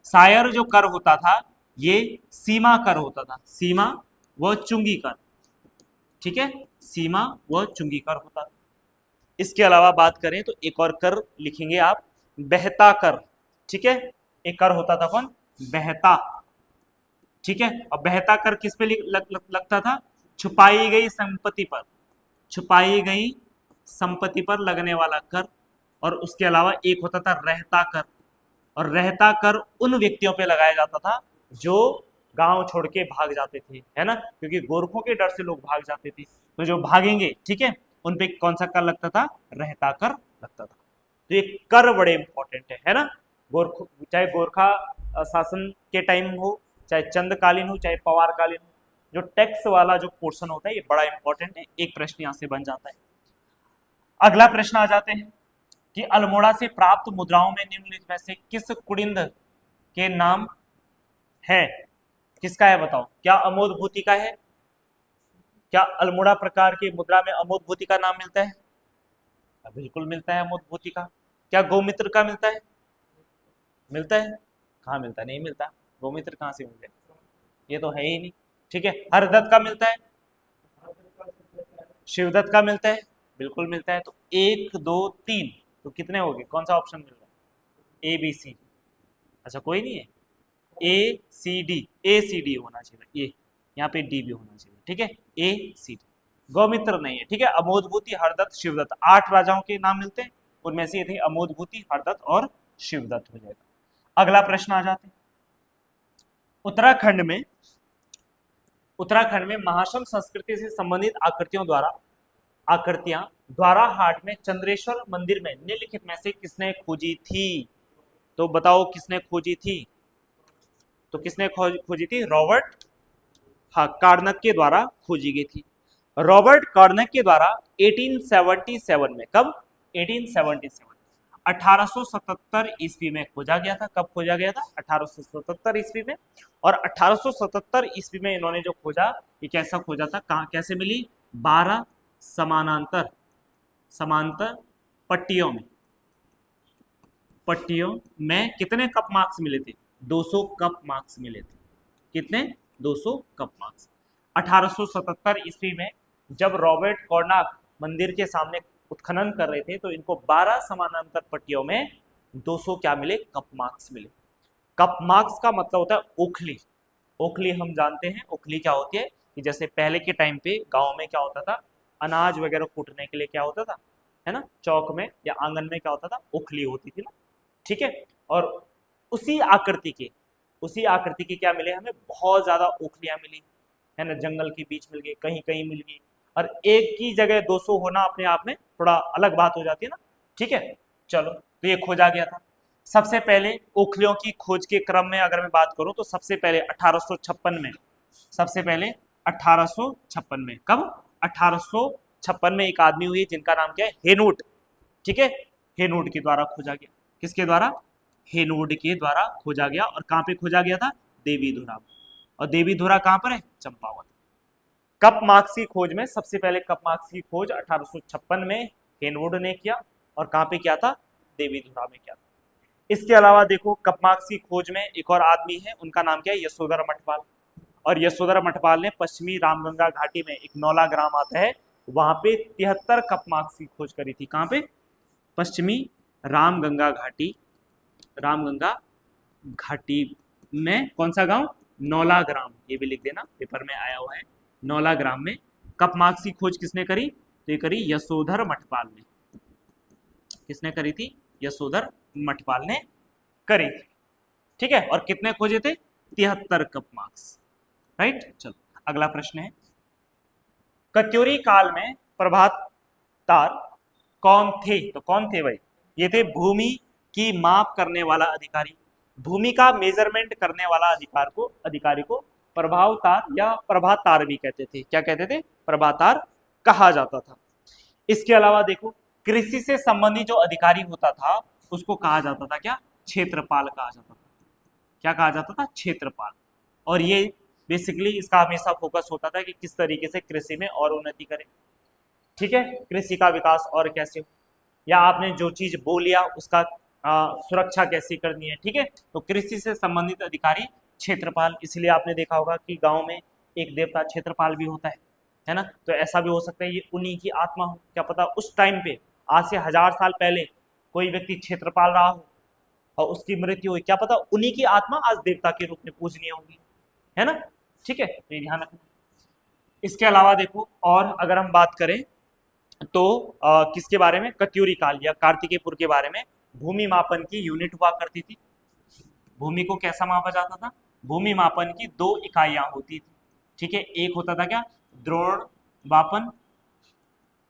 सायर जो कर होता था ये सीमा कर होता था, सीमा व चुंगी कर। ठीक है, सीमा व चुंगी कर होता था। इसके अलावा बात करें तो एक और कर लिखेंगे आप, बहता कर। ठीक है, एक कर होता था कौन, बहता, ठीक है। और बहता कर किस पे लगता था? छुपाई गई संपत्ति पर, छुपाई गई संपत्ति पर लगने वाला कर। और उसके अलावा एक होता था रहता कर, और रहता कर उन व्यक्तियों पे लगाया जाता था जो गांव छोड़ के भाग जाते थे, है ना, क्योंकि गोरखों के डर से लोग भाग जाते थे, तो जो भागेंगे, ठीक है, उन पे कौन सा कर लगता था? रहता कर लगता था। तो ये कर बड़े इंपॉर्टेंट है ना। गोरख, चाहे गोरखा शासन के टाइम हो, चाहे चंदकालीन हो, चाहे पवारकालीन हो, जो टैक्स वाला जो पोर्शन होता है ये बड़ा इंपॉर्टेंट है। एक प्रश्न यहां से बन जाता है। अगला प्रश्न आ जाते हैं कि अल्मोड़ा से प्राप्त मुद्राओं में निम्नलिखित में से किस कुड़िंद के नाम है? किसका है बताओ? क्या अमोद भूति का है? क्या अल्मोड़ा प्रकार की मुद्रा में अमोद भूति का नाम मिलता है? बिल्कुल मिलता है अमोद भूति का। क्या गोमित्र का मिलता है? मिलता है? कहाँ मिलता है? नहीं मिलता। गोमित्र कहाँ से मिलता है? ये तो है ही नहीं। ठीक है। हरदत्त का मिलता है? शिवदत्त का मिलता है? बिल्कुल मिलता है। तो 1 2 3, तो कितने हो गए? कौन सा ऑप्शन मिल रहा है? A B C. अच्छा कोई नहीं है? ए सी डी, ए सी डी होना चाहिए, ये यहाँ पे डी भी होना चाहिए। ठीक है, ए सी डी। गौमित्र नहीं है। ठीक है। अमोदभूति, हरदत्त, शिवदत्त, 8 राजाओं के नाम मिलते हैं, उनमें से ये थे अमोदभूति, हरदत्त और शिवदत्त हो जाएगा। अगला प्रश्न आ जाते हैं। उत्तराखंड में महाशम संस्कृति से संबंधित आकृतियां द्वारा हाट में चंद्रेश्वर मंदिर में निम्नलिखित में से किसने खोजी थी? तो बताओ किसने खोजी थी? तो किसने खोजी थी? रॉबर्ट, हाँ, कार्नक के द्वारा खोजी गई थी। रॉबर्ट कार्नक के द्वारा 1877 में, कब? 1877, 1877 ईस्वी में खोजा गया था। कब खोजा गया था? 1877 ईस्वी में। और 1877 ईस्वी में इन्होंने जो खोजा, ये कैसा खोजा था? कहाँ, कैसे मिली? 12 समानांतर पट्टियों में कितने कप मार्क्स मिले थे? 200 कप मार्क्स मिले थे। कितने? 200 कप मार्क्स। 1877 ईस्वी में जब रॉबर्ट कॉर्नाक मंदिर के सामने उत्खनन कर रहे थे, तो इनको 12 समानांतर पट्टियों में 200 क्या मिले? कप मार्क्स मिले। कप मार्क्स का मतलब होता है ओखली। ओखली हम जानते हैं, ओखली क्या होती है कि जैसे पहले के टाइम पे गांव में क्या होता था, अनाज वगैरह कूटने के लिए क्या होता था, है ना, चौक में या आंगन में क्या होता था? ओखली होती थी ना। ठीक है। और उसी आकृति के क्या मिले हमें? बहुत ज्यादा ओखलियां मिली, है ना, जंगल के बीच मिल गई, कहीं कहीं मिल गई। और एक की जगह 200 होना अपने आप में थोड़ा अलग बात हो जाती है ना। ठीक है। चलो, तो ये खोजा गया था। सबसे पहले ओखलियों की खोज के क्रम में अगर मैं बात करूं, तो सबसे पहले 1856 में, सबसे पहले 1856 में, कब? 1856 में एक आदमी हुई जिनका नाम क्या है? हेनूट। ठीक है। हेनूट के द्वारा खोजा गया। किसके द्वारा? हेनूट के द्वारा खोजा गया। और कहां पे खोजा गया था? देवीधुरा। और देवीधुरा कहां पर है? चंपावत। कप मार्क्स की खोज में सबसे पहले कप मार्क्स की खोज 1856 में हेनवुड ने किया। और कहां पे किया था? देवीधुरा में किया था। इसके अलावा देखो, कप मार्क्स की खोज में एक और आदमी है, उनका नाम क्या है? यशोधर मठपाल। और यशोधर मठपाल ने पश्चिमी रामगंगा घाटी में एक नौला ग्राम आता है, वहां पे 73 कप मार्क्स की खोज करी थी। कहां पे? पश्चिमी रामगंगा घाटी में कौन सा गांव? नौला ग्राम। ये भी लिख देना, पेपर में आया हुआ है। नौला ग्राम में कप मार्क्स की खोज किसने करी? तो ये करी यशोधर मठपाल ने। किसने करी थी? यशोधर मठपाल ने करी थी। ठीक है। और कितने खोजे थे? 73 कप मार्क्स। राइट। चलो, अगला प्रश्न है, कत्यूरी काल में प्रभात तार कौन थे? तो कौन थे भाई? ये थे भूमि की माप करने वाला अधिकारी। भूमि का मेजरमेंट करने वाला अधिकारी को प्रभावतार या प्रभातार भी कहते थे। क्या कहते थे? प्रभातार कहा जाता था। इसके अलावा देखो, कृषि से संबंधित जो अधिकारी होता था उसको कहा जाता था क्या? क्षेत्रपाल कहा जाता था। क्या कहा जाता था? क्षेत्रपाल। और ये बेसिकली इसका हमेशा फोकस होता था कि किस तरीके से कृषि में और उन्नति करें। ठीक है। कृषि का विकास और कैसे हो, या आपने जो चीज बो लिया उसका सुरक्षा कैसे करनी है। ठीक है। तो कृषि से संबंधित अधिकारी क्षेत्रपाल। इसलिए आपने देखा होगा कि गांव में एक देवता क्षेत्रपाल भी होता है ना। तो ऐसा भी हो सकता है ये उन्हीं की आत्मा हो। क्या पता उस टाइम पे, आज से 1000 साल पहले, कोई व्यक्ति क्षेत्रपाल रहा हो और उसकी मृत्यु हुई, क्या पता उन्हीं की आत्मा आज देवता के रूप में पूजनीय होगी। है ना, ठीक है, तो ये ध्यान रखना। इसके अलावा देखो और अगर हम बात करें तो किसके बारे में, कत्यूरी काल या कार्तिकेयपुर के बारे में, भूमि मापन की यूनिट हुआ करती थी। भूमि को कैसा मापा जाता था, भूमि मापन की दो इकाइयां होती थी, ठीक है, एक होता था क्या, द्रोण मापन,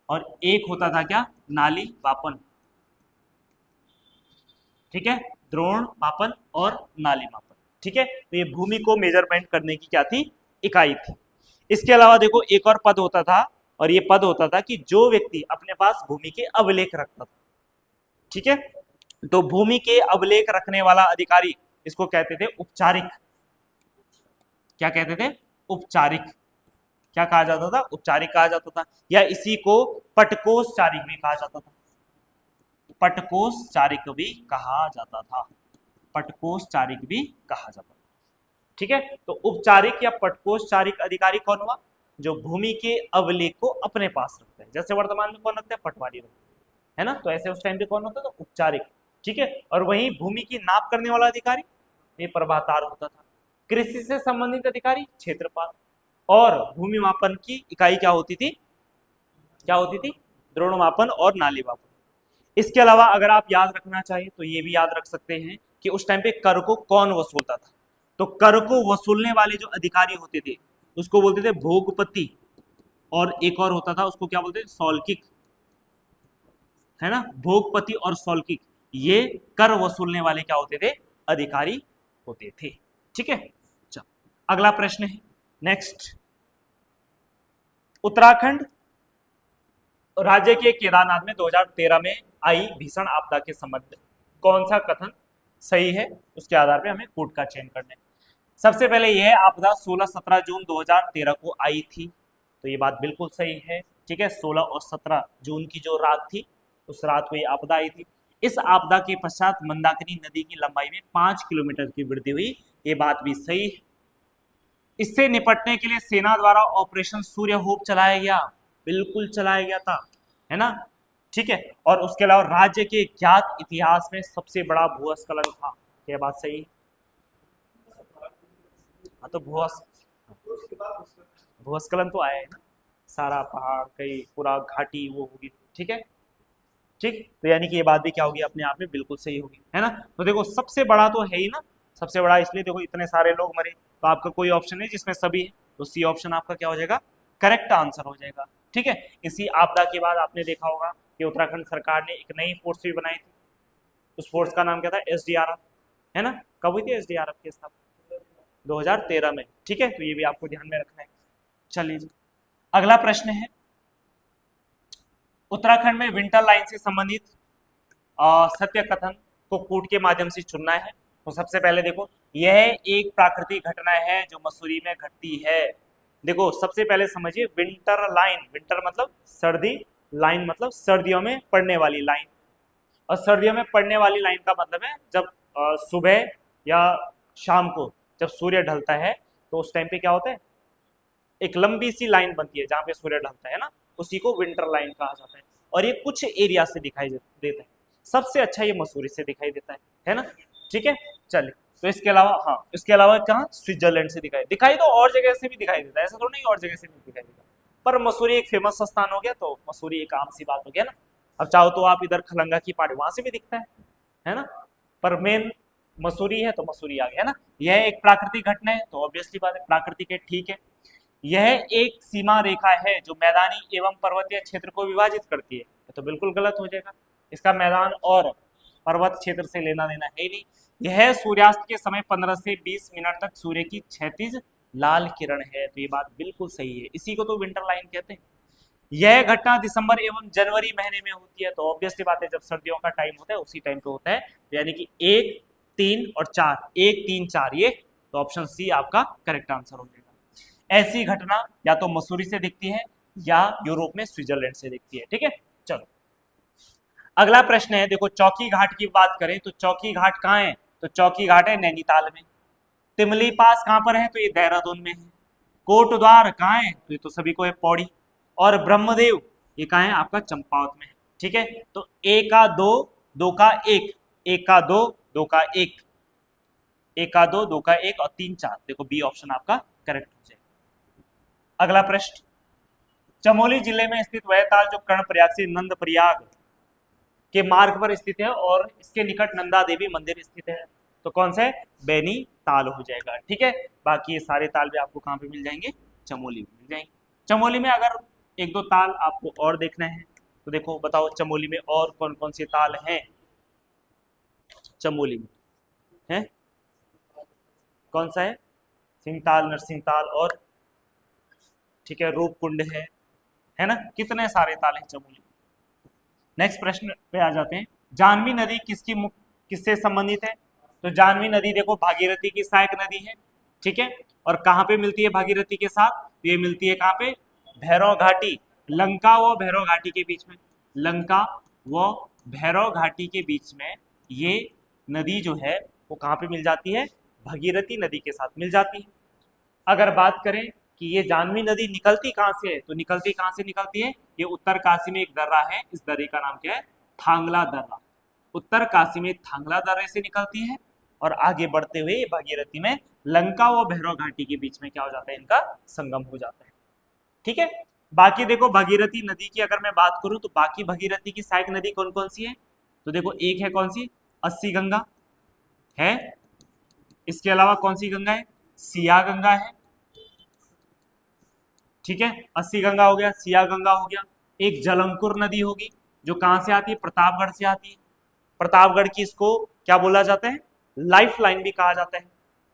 और एक होता था क्या, नाली मापन, ठीक है, द्रोण मापन और नाली मापन, ठीक है, तो ये भूमि को मेजरमेंट करने की क्या थी, इकाई थी। इसके अलावा देखो एक और पद होता था, और ये पद होता था कि जो व्यक्ति अपने पास भूमि के अभिलेख रखता था, ठीक है, तो भूमि के अभिलेख रखने वाला अधिकारी इसको कहते थे उपचारिक। क्या कहते थे, उपचारिक। क्या कहा जाता था, उपचारिक कहा जाता था, या इसी को पटकोषचारिक भी कहा जाता था, पटकोषचारिक भी कहा जाता था, पटकोषचारिक भी कहा जाता था, ठीक है। तो उपचारिक या पटकोषचारिक अधिकारी कौन हुआ, जो भूमि के अभिलेख को अपने पास रखते हैं, जैसे वर्तमान में कौन रखते हैं, पटवारी रखते हैं, है ना, तो ऐसे उस टाइम पे कौन होता था, उपचारिक, ठीक है। और वही भूमि की नाप करने वाला अधिकारी ये प्रभातार होता था। कृषि से संबंधित अधिकारी क्षेत्रपाल, और भूमि मापन की इकाई क्या होती थी, क्या होती थी, द्रोण मापन और नाली मापन। इसके अलावा अगर आप याद रखना चाहिए तो ये भी याद रख सकते हैं कि उस टाइम पे कर को कौन वसूलता था, तो कर को वसूलने वाले जो अधिकारी होते थे उसको बोलते थे भोगपति, और एक और होता था उसको क्या बोलते थे, सौल्किक, है ना, भोगपति और सौल्किक, ये कर वसूलने वाले क्या होते थे, अधिकारी होते थे, ठीक है। चलो अगला प्रश्न है, नेक्स्ट, उत्तराखंड राज्य के केदारनाथ में 2013 में आई भीषण आपदा के संबंध में कौन सा कथन सही है, उसके आधार पे हमें कोड का चयन करना है। सबसे पहले यह आपदा 16-17 जून 2013 को आई थी, तो ये बात बिल्कुल सही है, ठीक है, 16 और 17 जून की जो रात थी उस रात को ये आपदा आई थी। इस आपदा के पश्चात मंदाकिनी नदी की लंबाई में 5 किलोमीटर की वृद्धि हुई, ये बात भी सही है। इससे निपटने के लिए सेना द्वारा ऑपरेशन सूर्य होप चलाया गया, बिल्कुल चलाया गया था, है ना, ठीक है। और उसके अलावा राज्य के ज्ञात इतिहास में सबसे बड़ा भूस्खलन था, क्या बात सही है, हाँ तो भूस्खलन तो आया है ना, सारा पहाड़ कई पूरा घाटी वो होगी, ठीक है, ठीक, तो यानी कि ये बात भी क्या होगी, अपने आप में बिल्कुल सही होगी, है ना। तो देखो सबसे बड़ा तो है ही ना, सबसे बड़ा इसलिए देखो इतने सारे लोग मरे, तो आपका कोई ऑप्शन है जिसमें सभी है, तो सी ऑप्शन आपका क्या हो जाएगा, करेक्ट आंसर हो जाएगा, ठीक है। इसी आपदा के बाद आपने देखा होगा कि उत्तराखंड सरकार ने एक नई फोर्स भी बनाई थी, उस फोर्स का नाम क्या था, SDRF, है ना, कब हुई थी SDRF की स्थापना, 2013 में, ठीक है, तो ये भी आपको ध्यान में रखना है। चलिए जी अगला प्रश्न है, उत्तराखंड में विंटर लाइन से संबंधित सत्य कथन को कूट के माध्यम से चुनना है। तो सबसे पहले देखो यह एक प्राकृतिक घटना है जो मसूरी में घटती है। देखो सबसे पहले समझिए विंटर लाइन, विंटर मतलब सर्दी, लाइन मतलब सर्दियों में पड़ने वाली लाइन, और सर्दियों में पड़ने वाली लाइन का मतलब है जब सुबह या शाम को जब सूर्य ढलता है तो उस टाइम पे क्या होता है, एक लंबी सी लाइन बनती है जहां पे सूर्य ढलता है ना, उसी को विंटर लाइन कहा जाता है, और ये कुछ एरिया से दिखाई देता है, सबसे अच्छा ये मसूरी से दिखाई देता है ना, ठीक है। चलिए तो इसके अलावा, हाँ इसके अलावा कहाँ, स्विट्जरलैंड से दिखाई तो और जगह से भी दिखाई देता है, ऐसा थोड़ा नहीं और जगह से नहीं दिखाई देता, पर मसूरी एक फेमस स्थान हो गया तो मसूरी एक आम सी बात हो गया ना। अब चाहो तो आप इधर खलंगा की पहाड़ी वहां से भी दिखता है ना, पर मेन मसूरी है तो मसूरी आ गया, है ना। यह एक प्राकृतिक घटना है तो ऑब्वियसली बात है प्राकृतिक है, ठीक है। यह एक सीमा रेखा है जो मैदानी एवं पर्वतीय क्षेत्र को विभाजित करती है, तो बिल्कुल गलत हो जाएगा, इसका मैदान और पर्वत क्षेत्र से लेना देना है ही नहीं। यह सूर्यास्त के समय 15 से 20 मिनट तक सूर्य की क्षैतिज लाल किरण है, तो ये बात बिल्कुल सही है, इसी को तो विंटर लाइन कहते हैं। यह घटना दिसंबर एवं जनवरी महीने में होती है, तो ऑब्वियसली बात है जब सर्दियों का टाइम होता है उसी टाइम पे होता है, तो यानी कि 1, 3 और 4, 1, 3, 4 ये, तो ऑप्शन सी आपका करेक्ट आंसर हो जाएगा। ऐसी घटना या तो मसूरी से दिखती है या यूरोप में स्विट्जरलैंड से दिखती है, ठीक है। चलो अगला प्रश्न है, देखो चौकी घाट की बात करें तो चौकी घाट कहाँ है, तो चौकी घाट है नैनीताल में। तिमली पास कहाँ पर है, तो ये देहरादून में है। कोटद्वार कहाँ है, तो ये तो सभी को है पौड़ी। और ब्रह्मदेव ये कहाँ है, आपका चंपावत में है, ठीक है। तो 1 का 2, 2 का 1, 1 का 2, 2 का 1, एक का दो, दो का एक और तीन चार, देखो बी ऑप्शन आपका करेक्ट हो जाएगा। अगला प्रश्न, चमोली जिले में स्थित वह ताल जो कर्णप्रयाग से नंद प्रयाग के मार्ग पर स्थित है और इसके निकट नंदा देवी मंदिर स्थित है, तो कौन सा है, बैनी ताल हो जाएगा। ठीक है, बाकी ये सारे ताल भी आपको कहाँ पे मिल जाएंगे, चमोली में मिल जाएंगे। चमोली में अगर एक दो ताल आपको और देखना है तो देखो, बताओ चमोली में और कौन कौन से ताल हैं। चमोली में है कौन सा है, सिंह ताल, नरसिंह ताल और ठीक है रूप कुंड है ना, कितने सारे ताल हैं चमोली में। नेक्स्ट प्रश्न पे आ जाते हैं, जानवी नदी किससे संबंधित है, तो जानवी नदी देखो भागीरथी की सहायक नदी है। ठीक है, और कहाँ पे मिलती है भागीरथी के साथ, ये मिलती है कहाँ पे, भैरव घाटी, लंका व भैरव घाटी के बीच में, लंका व भैरव घाटी के बीच में ये नदी जो है वो कहाँ पे मिल जाती है, भगीरथी नदी के साथ मिल जाती है। अगर बात करें कि ये जानवी नदी निकलती कहाँ से है, तो निकलती कहाँ से निकलती है, ये उत्तर काशी में एक दर्रा है, इस दर्रे का नाम क्या है, थांगला दर्रा। उत्तर काशी में थांगला दर्रे से निकलती है और आगे बढ़ते हुए ये भागीरथी में लंका व भैरव घाटी के बीच में क्या हो जाता है, इनका संगम हो जाता है। ठीक है, बाकी देखो भागीरथी नदी की अगर मैं बात करूं तो बाकी भागीरथी की सहायक नदी कौन कौन सी है, तो देखो एक है कौन सी, अस्सी गंगा है, इसके अलावा कौन सी गंगा है, सिया गंगा है। ठीक है, अस्सी गंगा हो गया, सिया गंगा हो गया, एक जलंकुर नदी होगी जो कहां से आती है, प्रतापगढ़ से आती है। प्रतापगढ़ की इसको क्या बोला जाता है, लाइफ लाइन भी कहा जाता है।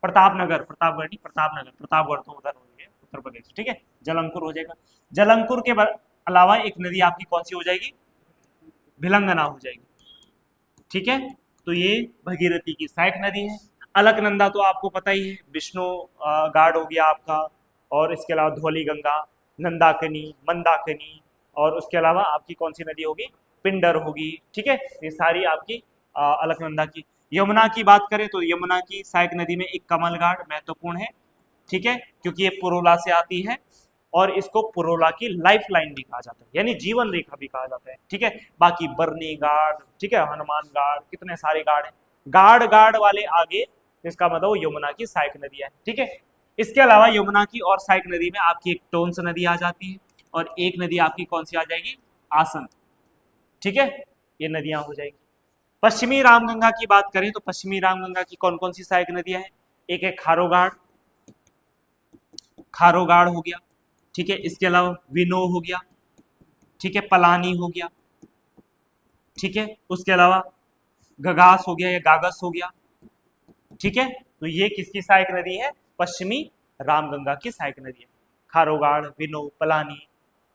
प्रतापनगर, प्रतापगढ़ नहीं, प्रतापनगर, प्रतापगढ़ तो उधर हो गया उत्तर प्रदेश। ठीक है, जलंकुर हो जाएगा। जलंकुर के अलावा एक नदी आपकी कौन सी हो जाएगी, भिलंगना हो जाएगी। ठीक है, तो ये भगीरथी की सहायक नदी है। अलकनंदा तो आपको पता ही है, विष्णु घाट हो गया आपका, और इसके अलावा धौली गंगा, नंदाकनी, मंदाकनी, और उसके अलावा आपकी कौन सी नदी होगी, पिंडर होगी। ठीक है, ये सारी आपकी अलकनंदा की। यमुना की बात करें तो यमुना की सहायक नदी में एक कमल घाट महत्वपूर्ण है। ठीक है, क्योंकि ये पुरोला से आती है और इसको पुरोला की लाइफ लाइन भी कहा जाता है, यानी जीवन रेखा भी कहा जाता है। ठीक है, बाकी बरनी घाट, ठीक है, हनुमान घाट, कितने सारे घाट हैं, गाड़ गाड़ वाले आगे, इसका मतलब वो यमुना की सहायक नदी है। ठीक है, इसके अलावा यमुना की और सहायक नदी में आपकी एक टोंस नदी आ जाती है और एक नदी आपकी कौन सी आ जाएगी, आसन। ठीक है, ये नदियां हो जाएगी। पश्चिमी रामगंगा की बात करें तो पश्चिमी रामगंगा की कौन कौन सी सहायक नदियां हैं, एक है खारोगाड़, खारोगाड़ हो गया। ठीक है, इसके अलावा विनो हो गया। ठीक है, पलानी हो गया। ठीक है, उसके अलावा गगास हो गया या गागस हो गया। ठीक है, तो ये किसकी सहायक नदी है, पश्चिमी रामगंगा की सहायक नदी है। खारोगाड़, विनो, पलानी,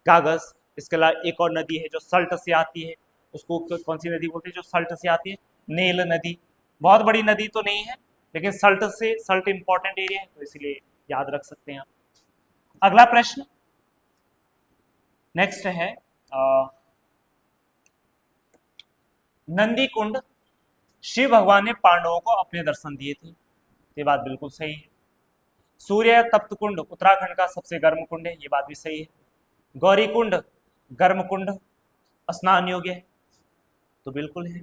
गागस। इसके अलावा एक और नदी है जो सल्ट से आती है, उसको कौन सी नदी बोलते हैं, जो सल्ट से आती है, नेल नदी। बहुत बड़ी नदी तो नहीं है, लेकिन सल्ट से, सल्ट इंपॉर्टेंट एरिया है तो इसलिए याद रख सकते हैं आप। अगला प्रश्न नेक्स्ट है, नंदी कुंड शिव भगवान ने पांडवों को अपने दर्शन दिए थे, ये बात बिल्कुल सही है। सूर्य तप्त कुंड उत्तराखंड का सबसे गर्म कुंड है, ये बात भी सही है। गौरी कुंड गर्म कुंड, स्नान योग्य है, तो बिल्कुल है।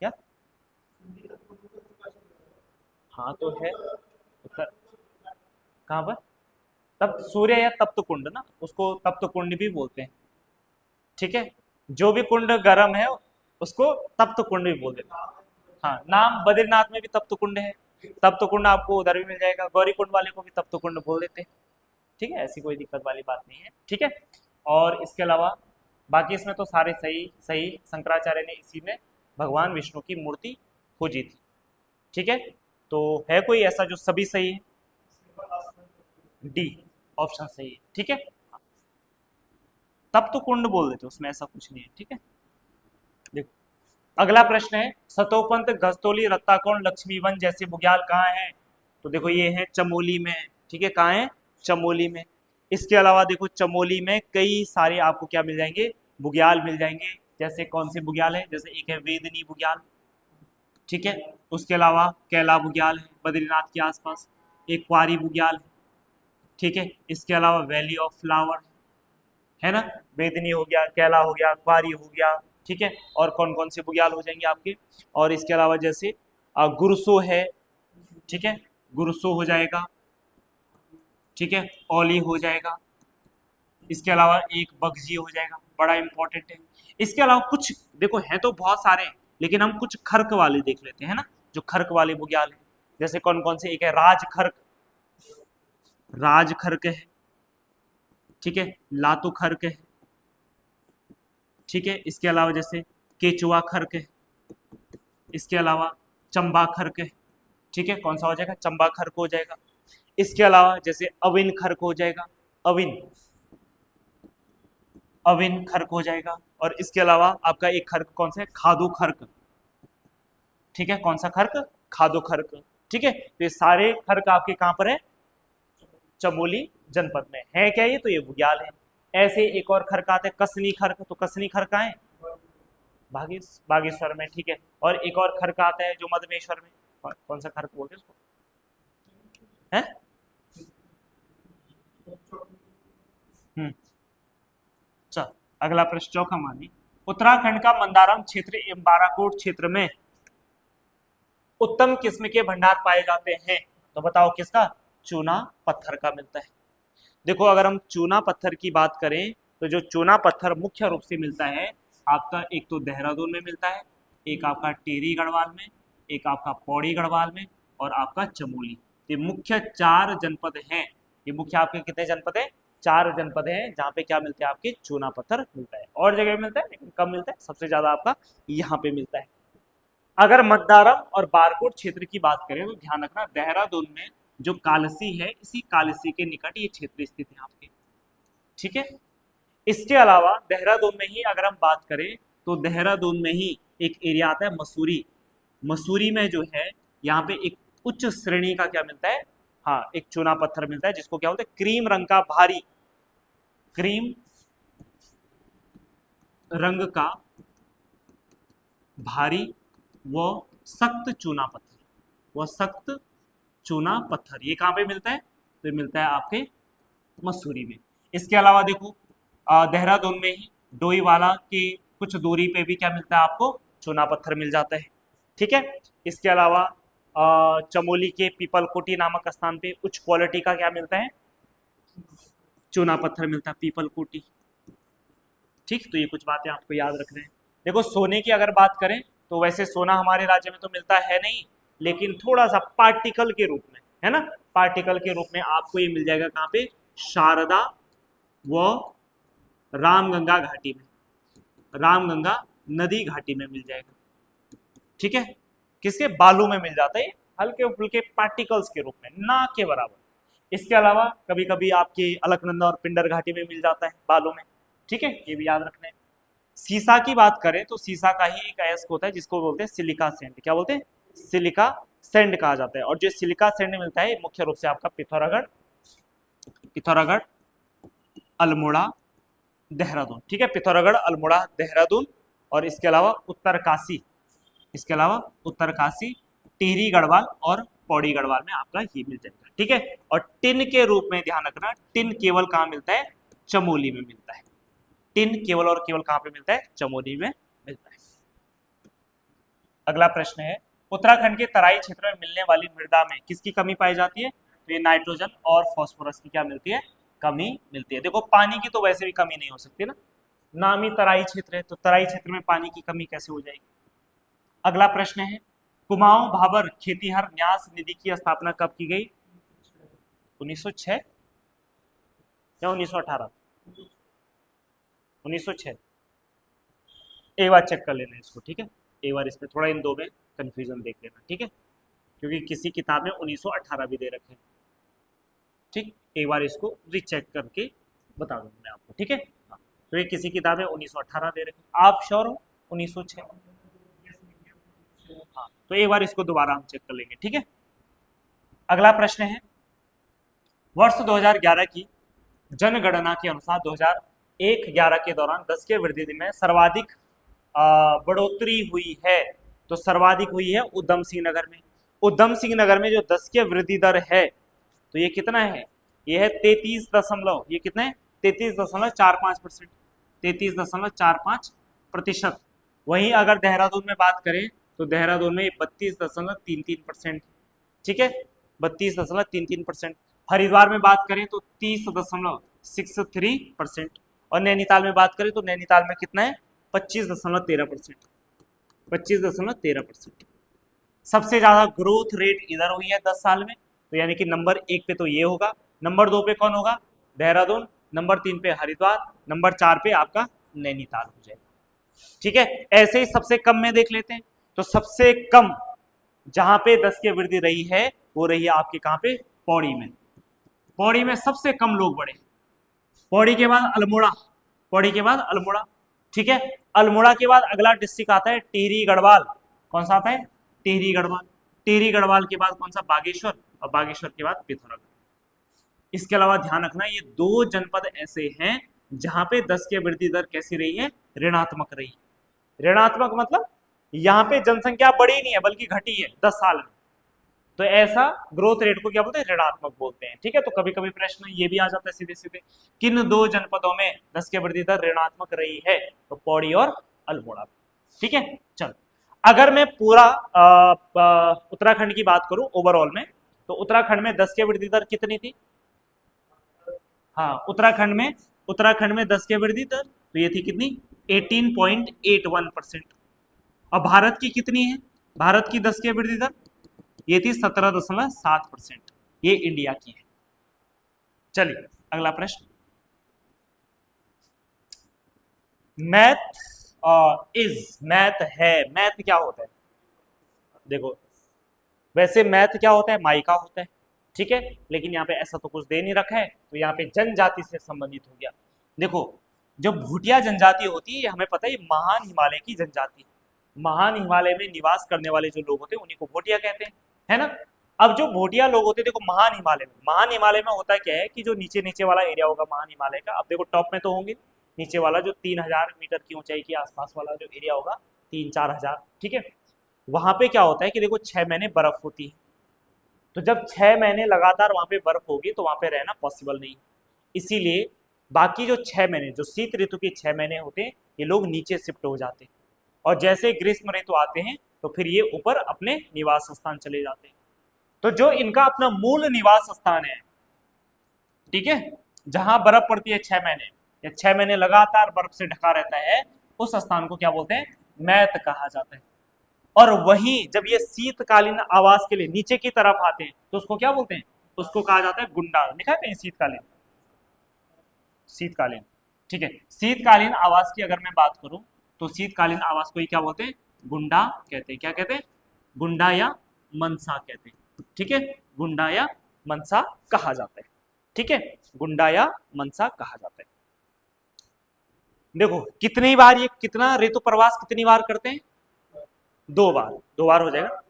क्या, हाँ तो है उत्तर, कहाँ पर, तप्त सूर्य या तप्त कुंड ना, उसको तप्त कुंड भी बोलते हैं। ठीक है, जो भी कुंड गर्म है उसको तप्त कुंड भी बोल देते हैं। हाँ, नाम बद्रीनाथ में भी तप्त कुंड है, तप्त कुंड आपको उधर भी मिल जाएगा, गौरी कुंड वाले को भी तप्त कुंड बोल देते हैं। ठीक है, ऐसी कोई दिक्कत वाली बात नहीं है। ठीक है, और इसके अलावा बाकी इसमें तो सारे सही सही, शंकराचार्य ने इसी में भगवान विष्णु की मूर्ति खोजी थी। ठीक है, तो है कोई ऐसा जो सभी सही है, डी ऑप्शन सही है। ठीक है, तब तो कुंड बोल देते, उसमें ऐसा कुछ नहीं है। ठीक है, देखो अगला प्रश्न है, सतोपंत, घस्तोली, रत्ताकोण, लक्ष्मीवन जैसे बुग्याल कहाँ हैं, तो देखो ये है चमोली में। ठीक है, कहाँ है, चमोली में। इसके अलावा देखो चमोली में कई सारे आपको क्या मिल जाएंगे, बुग्याल मिल जाएंगे। जैसे कौन से बुग्याल है, जैसे एक है वेदनी बुग्याल। ठीक है, उसके अलावा कैला बुग्याल है बद्रीनाथ के आसपास, एक क्वारी बुग्याल है। ठीक है, इसके अलावा वैली ऑफ फ्लावर है ना, वेदनी हो गया, कैला हो गया, क्वारी हो गया। ठीक है। और कौन कौन से बुग्याल हो जाएंगे आपके, और इसके अलावा जैसे गुरसो है, ठीक है, गुरसो हो जाएगा, ठीक है, ओली हो जाएगा, इसके अलावा एक बगजी हो जाएगा, बड़ा इंपॉर्टेंट है। इसके अलावा कुछ देखो हैं तो बहुत सारे, लेकिन हम कुछ खर्क वाले देख लेते हैं ना, जो खर्क वाले बुग्याल हैं, जैसे कौन कौन से, एक है राज खर्क, राज खर्क है, ठीक है, लातू खर्क है, ठीक है, इसके अलावा जैसे केचुआ खर्क है, इसके अलावा चंबा खर्क है, ठीक है, कौन सा हो जाएगा, चंबा खर्क हो जाएगा। इसके अलावा जैसे अविन खर्क हो जाएगा, अविन, अविन खर्क हो जाएगा। और इसके अलावा आपका एक खर्क कौन सा है, खादू खर्क, ठीक है, कौन सा खर्क, खादू खर्क, ठीक है। तो ये सारे खर्क आपके कहां पर है, चमोली जनपद में है। क्या ये, तो ये बुग्याल है। ऐसे एक और खर्क आता है कसनी खर्क, तो कसनी खर्क है बागेश्वर में, ठीक है। और एक और खर्क आता है जो मधमेश्वर में, कौन सा खर्क बोलते हैं उसको, है चल अगला प्रश्न चौथा मानिए, उत्तराखंड का मंदारम क्षेत्र एवं बाराकोट क्षेत्र में उत्तम किस्म के भंडार पाए जाते हैं, तो बताओ किसका, चूना पत्थर का मिलता है। देखो अगर हम चूना पत्थर की बात करें तो जो चूना पत्थर मुख्य रूप से मिलता है आपका, एक तो देहरादून में मिलता है, एक आपका टिहरी गढ़वाल में, एक आपका पौड़ी गढ़वाल में, और आपका चमोली। ये मुख्य 4 जनपद हैं। ये मुख्य आपके कितने जनपद हैं, 4 जनपद हैं जहाँ पे क्या मिलते हैं आपके, चूना पत्थर मिलता है। और जगह मिलता है लेकिन कम मिलता है, सबसे ज्यादा आपका यहाँ पे मिलता है। अगर मंदारम और बारकोट क्षेत्र की बात करें तो ध्यान रखना, देहरादून में जो कालसी है, इसी कालसी के निकट ये क्षेत्र स्थित है आपके, ठीक है। इसके अलावा देहरादून में ही अगर हम बात करें तो देहरादून में ही एक एरिया आता है मसूरी, मसूरी में जो है यहाँ पे एक उच्च श्रेणी का क्या मिलता है, हाँ एक चूना पत्थर मिलता है जिसको क्या बोलते हैं, क्रीम रंग का भारी, क्रीम रंग का भारी व सख्त चूना पत्थर, वह सख्त चूना पत्थर ये कहाँ पे मिलता है, तो मिलता है आपके मसूरी में। इसके अलावा देखो देहरादून में ही डोईवाला की कुछ दूरी पे भी क्या मिलता है आपको, चूना पत्थर मिल जाता है, ठीक है। इसके अलावा चमोली के पीपलकोटी नामक स्थान पे उच्च क्वालिटी का क्या मिलता है, चूना पत्थर मिलता है, पीपलकोटी, ठीक। तो ये कुछ बातें आपको याद रखना है। देखो सोने की अगर बात करें तो वैसे सोना हमारे राज्य में तो मिलता है नहीं, लेकिन थोड़ा सा पार्टिकल के रूप में, है ना, पार्टिकल के रूप में आपको ये मिल जाएगा कहाँ पे, शारदा व रामगंगा घाटी में, रामगंगा नदी घाटी में मिल जाएगा, ठीक है। किसके, बालू में मिल जाता है, हल्के फुल्के पार्टिकल्स के रूप में, ना के बराबर। इसके अलावा कभी कभी आपके अलकनंदा और पिंडर घाटी में मिल जाता है बालू में, ठीक है, ये भी याद रखना है। सीसा की बात करें तो सीसा का ही एक अयस्क होता है जिसको बोलते हैं सिलिका सैंड, क्या बोलते हैं, सिलिका सैंड कहा जाता है। और जो सिलिका सैंड मिलता है मुख्य रूप से आपका पिथौरागढ़, पिथौरागढ़ अल्मोड़ा देहरादून, ठीक है, पिथौरागढ़ अल्मोड़ा देहरादून। और इसके अलावा उत्तरकाशी, इसके अलावा उत्तरकाशी, टिहरी गढ़वाल और पौड़ी गढ़वाल में आपका ये मिल जाएगा, ठीक है। और टिन के रूप में ध्यान रखना, टिन केवल कहाँ मिलता है, चमोली में मिलता है, टिन केवल और केवल कहां पे मिलता है, चमोली में मिलता है। अगला प्रश्न है, उत्तराखंड के तराई क्षेत्र में मिलने वाली मृदा में किसकी कमी पाई जाती है, तो ये नाइट्रोजन और फास्फोरस की क्या मिलती है, कमी मिलती है। देखो पानी की तो वैसे भी कमी नहीं हो सकती ना, नाम ही तराई क्षेत्र है, तो तराई क्षेत्र में पानी की कमी कैसे हो जाएगी। अगला प्रश्न है, कुमाऊं भाबर खेतीहर न्यास निधि की स्थापना कब की गई, 1906 या 1918, 1906, एक बार चेक कर लेना इसको, ठीक है, एक बार इसमें थोड़ा इन दो में कंफ्यूजन देख लेना, ठीक है, क्योंकि किसी किताब में 1918 भी दे रखे हैं, ठीक, एक बार इसको रीचेक करके बता दूंगा मैं आपको, ठीक है। हाँ, तो ये किसी किताब में 1918 दे रखे, आप श्योर हो 1906, हाँ, तो एक बार इसको दोबारा हम चेक कर लेंगे, ठीक है। अगला प्रश्न है, वर्ष 2011 की जनगणना के अनुसार 2001-11 के दौरान 10 के वृद्धि में सर्वाधिक बढ़ोतरी हुई है, तो सर्वाधिक हुई है उधम सिंह नगर में। उधम सिंह नगर में जो 10 के वृद्धि दर है तो ये कितना है, ये है 33 ये कितना है 33.45%, 33.45%, वहीं अगर देहरादून में बात करें तो देहरादून में 32.33%, ठीक है, 32.33%। हरिद्वार में बात करें तो 30.63%, और नैनीताल में बात करें तो नैनीताल में कितना है, 25.13%, 25.13%। सबसे ज्यादा ग्रोथ रेट इधर हुई है 10 साल में, तो यानी कि नंबर 1 पे तो ये होगा, नंबर 2 पे कौन होगा, देहरादून, नंबर 3 पे हरिद्वार, नंबर 4 पे आपका नैनीताल हो जाएगा। ठीक है, ऐसे ही सबसे कम में देख लेते हैं। तो सबसे कम जहां पे 10 की वृद्धि रही है वो रही है आपके कहां पे, पौड़ी में। पौड़ी में सबसे कम लोग बढ़े, पौड़ी के बाद अल्मोड़ा, पौड़ी के बाद अल्मोड़ा, ठीक है। अल्मोड़ा के बाद अगला डिस्ट्रिक्ट आता है टिहरी गढ़वाल। कौन सा आता है, टिहरी गढ़वाल। टिहरी गढ़वाल के बाद कौन सा, बागेश्वर, और बागेश्वर के बाद पिथौरागढ़। इसके अलावा ध्यान रखना ये 2 जनपद ऐसे हैं जहां पे 10 की वृद्धि दर कैसी रही है, ऋणात्मक रही। ऋणात्मक मतलब यहाँ पे जनसंख्या बढ़ी नहीं है बल्कि घटी है 10 साल में, तो ऐसा ग्रोथ रेट को क्या बोलते हैं, ऋणात्मक बोलते हैं। ठीक है, तो कभी कभी प्रश्न ये भी आ जाता है सीधे सीधे, किन 2 जनपदों में 10 की वृद्धि दर ऋणात्मक रही है, तो पौड़ी और अल्मोड़ा। ठीक है, चलो अगर मैं पूरा उत्तराखंड की बात करूं ओवरऑल में, तो उत्तराखंड में 10 की वृद्धि दर कितनी थी, हाँ उत्तराखंड में 10 की वृद्धि दर तो ये थी कितनी, 18.81%। और भारत की कितनी है, भारत की 10 की वृद्धि दर ये थी 17.7%, ये इंडिया की है। चलिए अगला प्रश्न, मैथ मैथ है, मैथ क्या होता है, देखो वैसे मैथ क्या होता है, माइका होता है, ठीक है, लेकिन यहाँ पे ऐसा तो कुछ दे नहीं रखा है, तो यहाँ पे जनजाति से संबंधित हो गया। देखो जो भूटिया जनजाति होती है, हमें पता है महान हिमालय की जनजाति, महान हिमालय में निवास करने वाले जो लोग होते हैं उन्हीं को भोटिया कहते हैं, है ना। अब जो भोटिया लोग होते हैं, देखो महान हिमालय में होता क्या है कि जो नीचे नीचे वाला एरिया होगा महान हिमालय का, अब देखो टॉप में तो होंगे, नीचे वाला जो 3000 मीटर की ऊंचाई के आसपास वाला जो एरिया होगा 3-4 हजार, ठीक है, वहां पे क्या होता है कि देखो 6 महीने बर्फ होती है, तो जब 6 महीने लगातार वहां पे बर्फ होगी तो वहां पे रहना पॉसिबल नहीं, इसीलिए बाकी जो 6 महीने जो शीत ऋतु के 6 महीने होते हैं ये लोग नीचे शिफ्ट हो जाते हैं, और जैसे ग्रीष्म ऋतु आते हैं तो फिर ये ऊपर अपने निवास स्थान चले जाते हैं। तो जो इनका अपना मूल निवास स्थान है, ठीक है, जहां बर्फ पड़ती है 6 महीने या 6 महीने लगातार बर्फ से ढका रहता है, उस स्थान को क्या बोलते हैं, मैत कहा जाता है। और वहीं जब ये शीतकालीन आवास के लिए नीचे की तरफ आते हैं तो उसको क्या बोलते हैं, उसको कहा जाता है गुंडा, लिखा है शीतकालीन, शीतकालीन, ठीक है। शीतकालीन आवास की अगर मैं बात करूं तो शीतकालीन आवास को ही क्या बोलते हैं, गुंडा कहते हैं, क्या कहते हैं, गुंडा या मनसा कहते हैं, ठीक है, गुंडा या मनसा कहा जाता है, ठीक है, गुंडा या मनसा कहा जाता है। देखो कितनी बार ये कितना ऋतु प्रवास कितनी बार करते हैं, 2 बार, 2 बार हो जाएगा,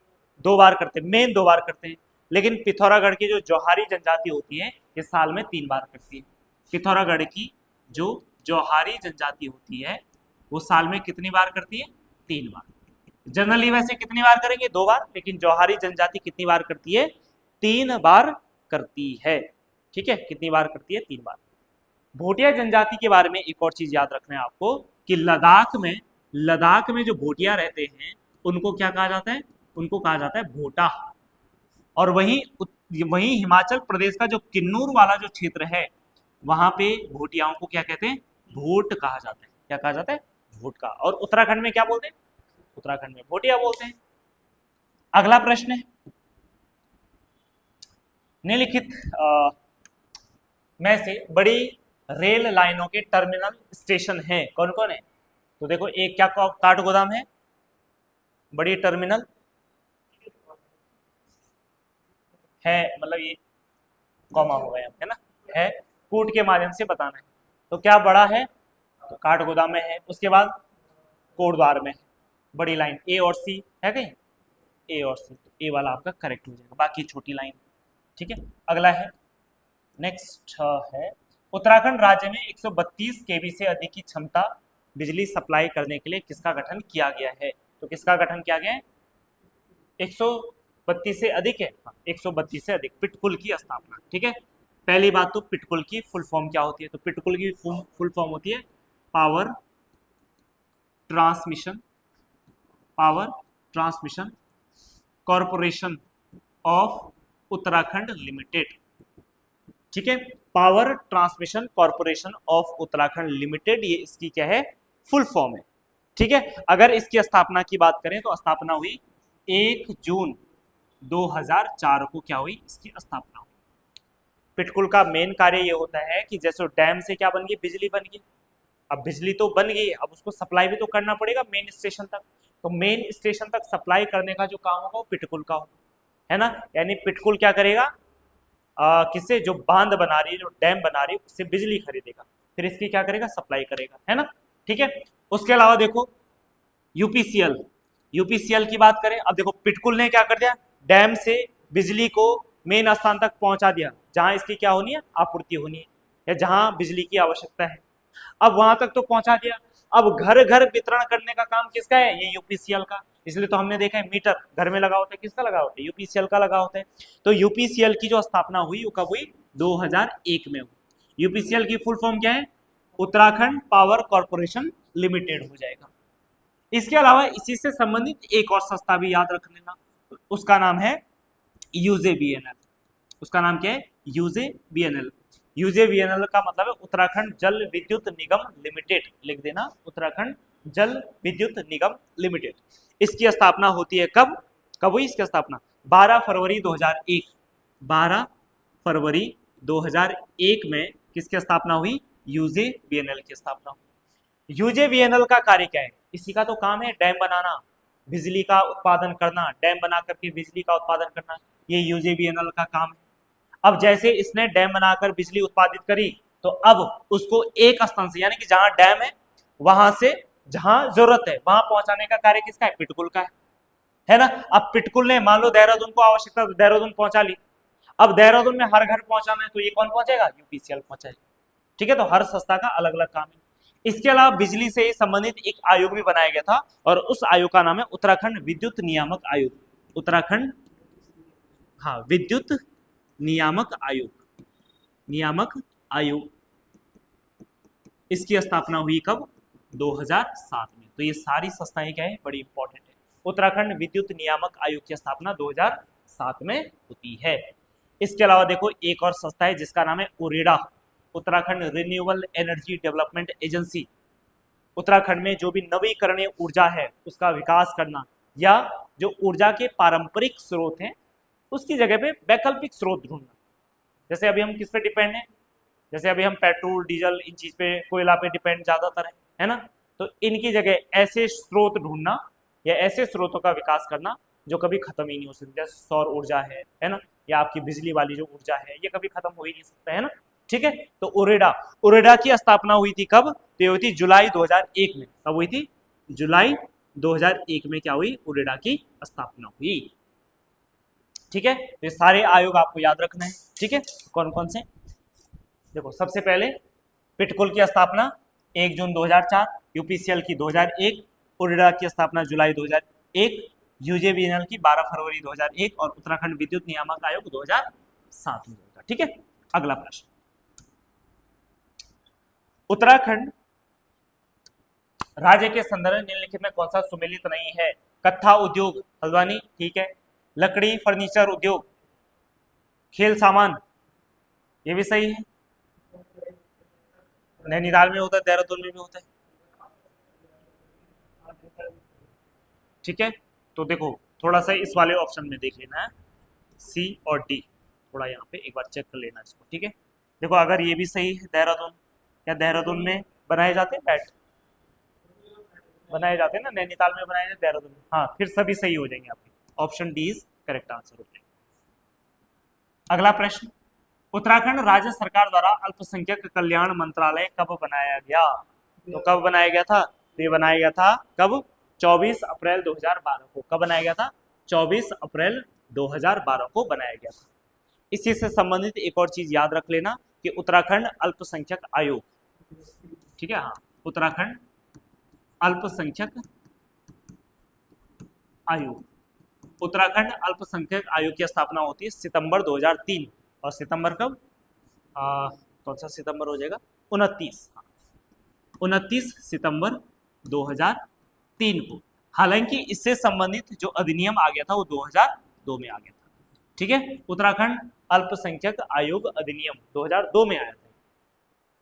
2 बार करते हैं, मेन 2 बार करते हैं, लेकिन पिथौरागढ़ की जो जौहारी जनजाति होती है ये साल में 3 बार करती है। पिथौरागढ़ की जो जौहारी जनजाति होती है वो साल में कितनी बार करती है, 3 बार। जनरली वैसे कितनी बार करेंगे, 2 बार, लेकिन जौहारी जनजाति कितनी बार करती है, 3 बार करती है, ठीक है, कितनी बार करती है, 3 बार। भोटिया जनजाति के बारे में एक और चीज याद रखना है आपको कि लद्दाख में जो भोटिया रहते हैं उनको क्या कहा जाता है, उनको कहा जाता है भोटा। और वहीं हिमाचल प्रदेश का जो किन्नूर वाला जो क्षेत्र है वहां पे भोटियाओं को क्या कहते हैं, भोट कहा जाता है, क्या कहा जाता है, भोट का। और उत्तराखंड में क्या बोलते हैं, उत्तराखंड में भोटिया बोलते हैं। अगला प्रश्न है, निम्नलिखित में से बड़ी रेल लाइनों के टर्मिनल स्टेशन हैं कौन कौन है, तो देखो एक क्या काठगोदाम है, बड़ी टर्मिनल है, मतलब ये कॉमा हो गया है ना, है, कूट के माध्यम से बताना है, तो क्या बड़ा है, तो काठगोदाम में है, उसके बाद कोटद्वार में है, बड़ी लाइन ए और सी है कहीं, ए और सी, तो ए वाला आपका करेक्ट हो जाएगा, बाकी छोटी लाइन, ठीक है। अगला है, नेक्स्ट है, उत्तराखंड राज्य में 132 केवी से अधिक की क्षमता बिजली सप्लाई करने के लिए किसका गठन किया गया है, तो किसका गठन किया गया है, 132 से अधिक है, 132 से अधिक, पिटकुल की स्थापना, ठीक है। पहली बात तो पिटकुल की फुल फॉर्म क्या होती है, तो पिटकुल की फुल फॉर्म होती है power transmission power transmission corporation of Uttarakhand limited. ठीक है, power transmission corporation of Uttarakhand limited, ये इसकी क्या है, फुल फॉर्म है। ठीक है, अगर इसकी स्थापना की बात करें तो स्थापना हुई 1 जून 2004 को, क्या हुई, इसकी स्थापना हुई। पिटकुल का मेन कार्य ये होता है कि जैसे डैम से क्या बन गई, बिजली बन गई। अब बिजली तो बन गई, अब उसको सप्लाई भी तो करना पड़ेगा मेन स्टेशन तक। तो मेन स्टेशन तक सप्लाई करने का जो काम होगा वो पिटकुल का होगा, है ना। यानी पिटकुल क्या करेगा, किससे, जो बांध बना रही है, जो डैम बना रही है, उससे बिजली खरीदेगा, फिर इसकी क्या करेगा, सप्लाई करेगा, है ना। ठीक है, उसके अलावा देखो यूपीसीएल, यूपीसीएल की बात करें, अब देखो पिटकुल ने क्या कर दिया, डैम से बिजली को मेन स्थान तक पहुंचा दिया जहां इसकी क्या होनी है, आपूर्ति होनी है, या जहां बिजली की आवश्यकता है। अब वहां तक तो पहुंचा दिया, अब घर घर वितरण करने का काम किसका है, ये यूपीसीएल का। इसलिए तो हमने देखा है मीटर घर में लगा होता है, किसका लगा होता है, यूपीसीएल का लगा होता है। तो यूपीसीएल की जो स्थापना हुई वो कब हुई, 2001 में हुई। यूपीसीएल की फुल फॉर्म क्या है, उत्तराखंड पावर कॉर्पोरेशन लिमिटेड हो जाएगा। इसके अलावा इसी से संबंधित एक और संस्था भी याद रख लेना, उसका नाम है यूजेवीएनएल। उसका नाम क्या है, यूजेवीएनएल। यूजेवीएनएल का मतलब है उत्तराखंड जल विद्युत निगम लिमिटेड, लिख देना, उत्तराखंड जल विद्युत निगम लिमिटेड। इसकी स्थापना होती है कब, कब हुई इसकी स्थापना, 12 फरवरी 2001। 12 फरवरी 2001 में किसकी स्थापना हुई, यूजेवीएनएल की स्थापना हुई। यूजेवीएनएल का कार्य क्या है, इसी का तो काम है डैम बनाना, बिजली का उत्पादन करना, डैम बना करके बिजली का उत्पादन करना, ये यूजेवीएनएल का काम है। अब जैसे इसने डैम बनाकर बिजली उत्पादित करी, तो अब उसको एक स्थान से, यानी कि जहां डैम है वहां से जहां जरूरत है वहां पहुंचाने का कार्य किसका है, पिटकुल का है ना। अब पिटकुल ने मान लो देहरादून को आवश्यकता तो देहरादून पहुंचा ली, अब देहरादून में हर घर पहुंचाना है तो ये कौन पहुंचेगा, यूपीसीएल पहुंचाएगा। ठीक है, तो हर संस्था का अलग अलग काम है। इसके अलावा बिजली से संबंधित एक आयोग भी बनाया गया था, और उस आयोग का नाम है उत्तराखंड विद्युत नियामक आयोग। उत्तराखंड, हाँ, विद्युत नियामक आयोग, नियामक आयोग। इसकी स्थापना हुई कब, 2007 में। तो ये सारी संस्थाएं क्या है, बड़ी इंपॉर्टेंट है। उत्तराखंड विद्युत नियामक आयोग की स्थापना 2007 में होती है। इसके अलावा देखो एक और संस्था है जिसका नाम है UREDA, Uttarakhand renewable energy development agency. Uttarakhand में जो भी नवीकरणीय ऊर्जा है उसका विकास करना, या जो ऊर्जा के पारंपरिक स्रोत हैं उसकी जगह पे वैकल्पिक स्रोत ढूंढना। जैसे अभी हम किस पे डिपेंड हैं, जैसे अभी हम पेट्रोल डीजल इन चीज पे, कोयला पे डिपेंड ज्यादातर है ना। तो इनकी जगह ऐसे स्रोत ढूंढना या ऐसे स्रोतों का विकास करना जो कभी खत्म ही नहीं हो सकते, जैसे सौर ऊर्जा है ना, या आपकी बिजली वाली जो ऊर्जा है ये कभी खत्म हो ही नहीं सकता, है ना। ठीक है, तो उरेडा की स्थापना हुई थी कब, तो ये हुई थी जुलाई 2001 में। कब हुई थी, जुलाई 2001 में क्या हुई, उरेडा की स्थापना हुई। ठीक है, तो ये सारे आयोग आपको याद रखना है। ठीक है, कौन कौन से, देखो सबसे पहले पिटकुल की स्थापना 1 जून 2004, यूपीसीएल की 2001, उरेडा की स्थापना जुलाई 2001, यूजेवीएनएल की 12 फरवरी 2001 और उत्तराखंड विद्युत नियामक आयोग 2007 में होगा। ठीक है, अगला प्रश्न, उत्तराखंड राज्य के संदर्भ निम्नलिखित में कौन सा सुमेलित नहीं है, कत्था उद्योग हल्द्वानी, ठीक है, लकड़ी फर्नीचर उद्योग, खेल सामान, ये भी सही है, नैनीताल में होता है, देहरादून में भी होता है। ठीक है, तो देखो थोड़ा सा इस वाले ऑप्शन में देख लेना है, सी और डी, थोड़ा यहाँ पे एक बार चेक कर लेना इसको। ठीक है, देखो अगर ये भी सही है, देहरादून, क्या देहरादून में बनाए जाते हैं बैट, बनाए जाते हैं ना, नैनीताल में बनाए जाते, देहरादून में, हाँ, फिर सभी सही हो जाएंगे आपके, option D is correct answer हो जाएगा। अगला प्रश्न, उत्तराखंड राज्य सरकार द्वारा अल्पसंख्यक कल्याण मंत्रालय कब बनाया गया, तो कब बनाया गया था, तो ये बनाया गया था कब, 24 अप्रैल 2012 को। कब बनाया गया था, 24 अप्रैल 2012 को बनाया गया था। इसी से संबंधित एक और चीज याद रख लेना कि उत्तराखंड अल्पसंख्यक आयोग, ठीक है, हाँ, उत्तराखंड अल्पसंख्यक आयोग, उत्तराखंड अल्पसंख्यक आयोग की स्थापना होती है सितंबर 2003, और सितंबर कब, कौन सा सितंबर हो जाएगा, 29 सितंबर 2003 को हालांकि इससे संबंधित जो अधिनियम आ गया था वो 2002 में आ गया था। ठीक है, उत्तराखंड अल्पसंख्यक आयोग अधिनियम 2002 में आया था।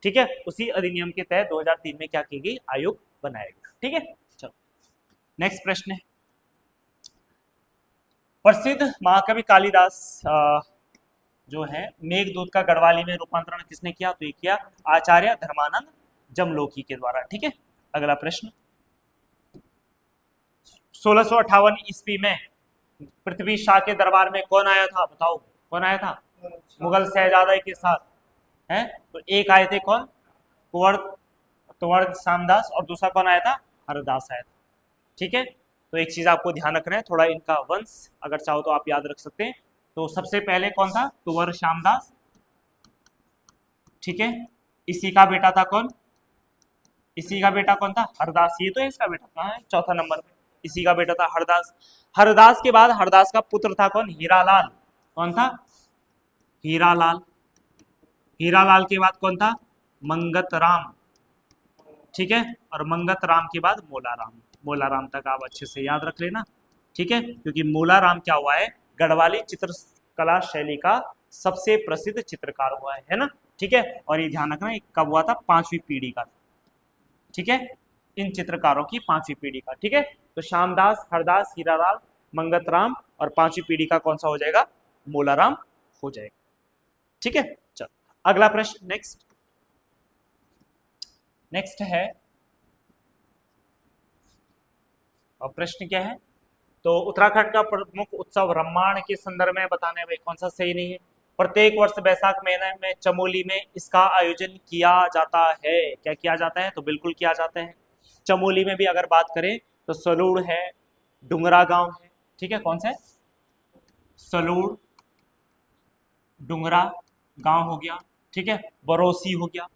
ठीक है, उसी अधिनियम के तहत 2003 में क्या की गई, आयोग बनाया गया। ठीक है, चलो नेक्स्ट प्रश्न है, प्रसिद्ध महाकवि कालिदास जो है मेघदूत का गढ़वाली में रूपांतरण किसने किया, तो ये किया आचार्य धर्मानंद जमलोकी के द्वारा। ठीक है, अगला प्रश्न, 1658 ईस्वी में पृथ्वी शाह के दरबार में कौन आया था, बताओ कौन आया था, मुगल शहजादा के साथ है। तो एक आए थे कौन, कुंवर श्यामदास, और दूसरा कौन आया था, हरदास आया था। ठीक है, तो एक चीज आपको ध्यान रखना है, थोड़ा इनका वंश अगर चाहो तो आप याद रख सकते हैं। तो सबसे पहले कौन था, कुंवर श्यामदास। ठीक है, इसी का बेटा था कौन, इसी का बेटा कौन था, हरदास। ये तो है इसका बेटा, कहाँ है, चौथा नंबर पे, इसी का बेटा था हरदास। हरदास के बाद हरदास का पुत्र था कौन, हीरालाल। कौन था, हीरालाल। हीरालाल के बाद कौन था, मंगत राम। ठीक है, और मंगत राम के बाद मोलाराम। मोलाराम तक आप अच्छे से याद रख लेना। ठीक है, क्योंकि मोलाराम क्या हुआ है, गढ़वाली चित्रकला शैली का सबसे प्रसिद्ध चित्रकार हुआ है ना। ठीक है, और ये ध्यान रखना कब हुआ था, 5वीं पीढ़ी का था। ठीक है, इन चित्रकारों की 5वीं पीढ़ी का। ठीक है, तो श्यामदास, हरदास, हीरालाल, मंगत राम, और 5वीं पीढ़ी का कौन सा हो जाएगा, मोलाराम हो जाएगा। ठीक है, चलो अगला प्रश्न, नेक्स्ट है, और प्रश्न क्या है, तो उत्तराखंड का प्रमुख उत्सव रम्माण के संदर्भ में बताने में कौन सा सही नहीं है। प्रत्येक वर्ष बैसाख महीने में चमोली में इसका आयोजन किया जाता है। क्या किया जाता है, तो बिल्कुल किया जाता है। चमोली में भी अगर बात करें तो सलूड़ है, डुंगरा गांव है। ठीक है, कौन सा है, सलूड़, डुंगरा गांव हो गया। ठीक है, बरोसी हो गया,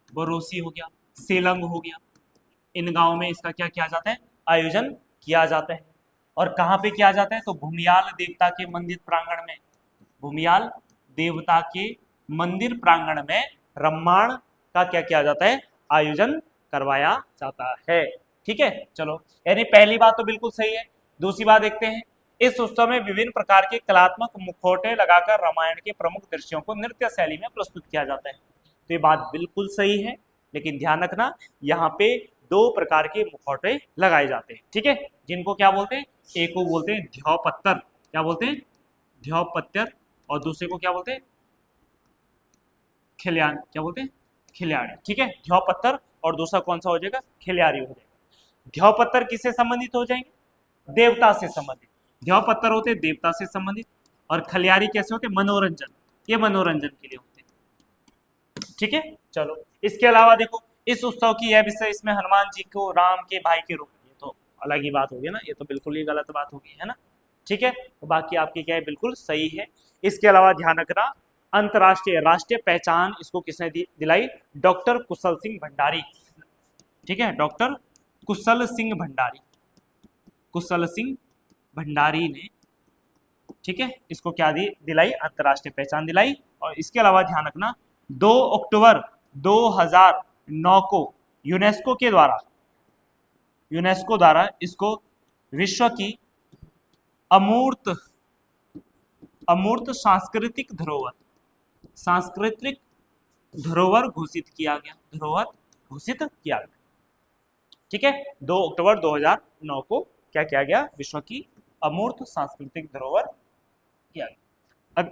बरोसी हो गया, सेलंग हो गया। इन गांवों में इसका क्या किया जाता है, आयोजन किया जाता है। और कहाँ पे किया जाता है, तो भूमियाल देवता के मंदिर प्रांगण में, भूमियाल देवता के मंदिर प्रांगण में रम्माण का क्या किया जाता है, आयोजन करवाया जाता है। ठीक है, चलो यानी पहली बात तो बिल्कुल सही है। दूसरी बात देखते हैं, इस उत्सव में विभिन्न प्रकार के कलात्मक मुखौटे लगाकर रामायण के प्रमुख दृश्यों को नृत्य शैली में प्रस्तुत किया जाता है। तो ये बात बिल्कुल सही है, लेकिन ध्यान रखना यहाँ पे 2 प्रकार के मुखौटे लगाए जाते हैं। ठीक है, जिनको क्या बोलते हैं, एक को बोलते हैं ध्योपत्तर, क्या बोलते हैं, ध्योपत्तर, और दूसरे को क्या बोलते हैं, खिल्यान, क्या बोलते हैं, खिल्याड़ी। ठीक है, ध्योपत्तर, और दूसरा कौन सा हो जाएगा, खिल्यारी हो जाएगा। ध्योपत्तर किससे संबंधित हो जाएंगे, देवता से संबंधित। ध्योपत्तर होते हैं देवता से संबंधित, और खलियारी कैसे होते हैं, मनोरंजन, ये मनोरंजन के लिए होते हैं। ठीक है, चलो इसके अलावा देखो, इस उत्सव की यह विषय, इसमें हनुमान जी को राम के भाई के रूप में, तो अलग ही बात होगी ना, ये तो बिल्कुल ही गलत बात होगी, है ना। ठीक है, तो बाकी आपकी क्या है, बिल्कुल सही है। इसके अलावा ध्यान रखना, अंतरराष्ट्रीय राष्ट्रीय पहचान इसको किसने दिलाई, डॉक्टर कुशल सिंह भंडारी। ठीक है, डॉक्टर कुशल सिंह भंडारी, कुशल सिंह भंडारी ने, ठीक है, इसको क्या दिलाई, अंतरराष्ट्रीय पहचान दिलाई। और इसके अलावा ध्यान रखना, 2 अक्टूबर 2009 को यूनेस्को द्वारा इसको विश्व की अमूर्त सांस्कृतिक धरोहर घोषित किया गया। ठीक है, 2 अक्टूबर 2009 को क्या किया गया, विश्व की अमूर्त सांस्कृतिक धरोहर किया गया।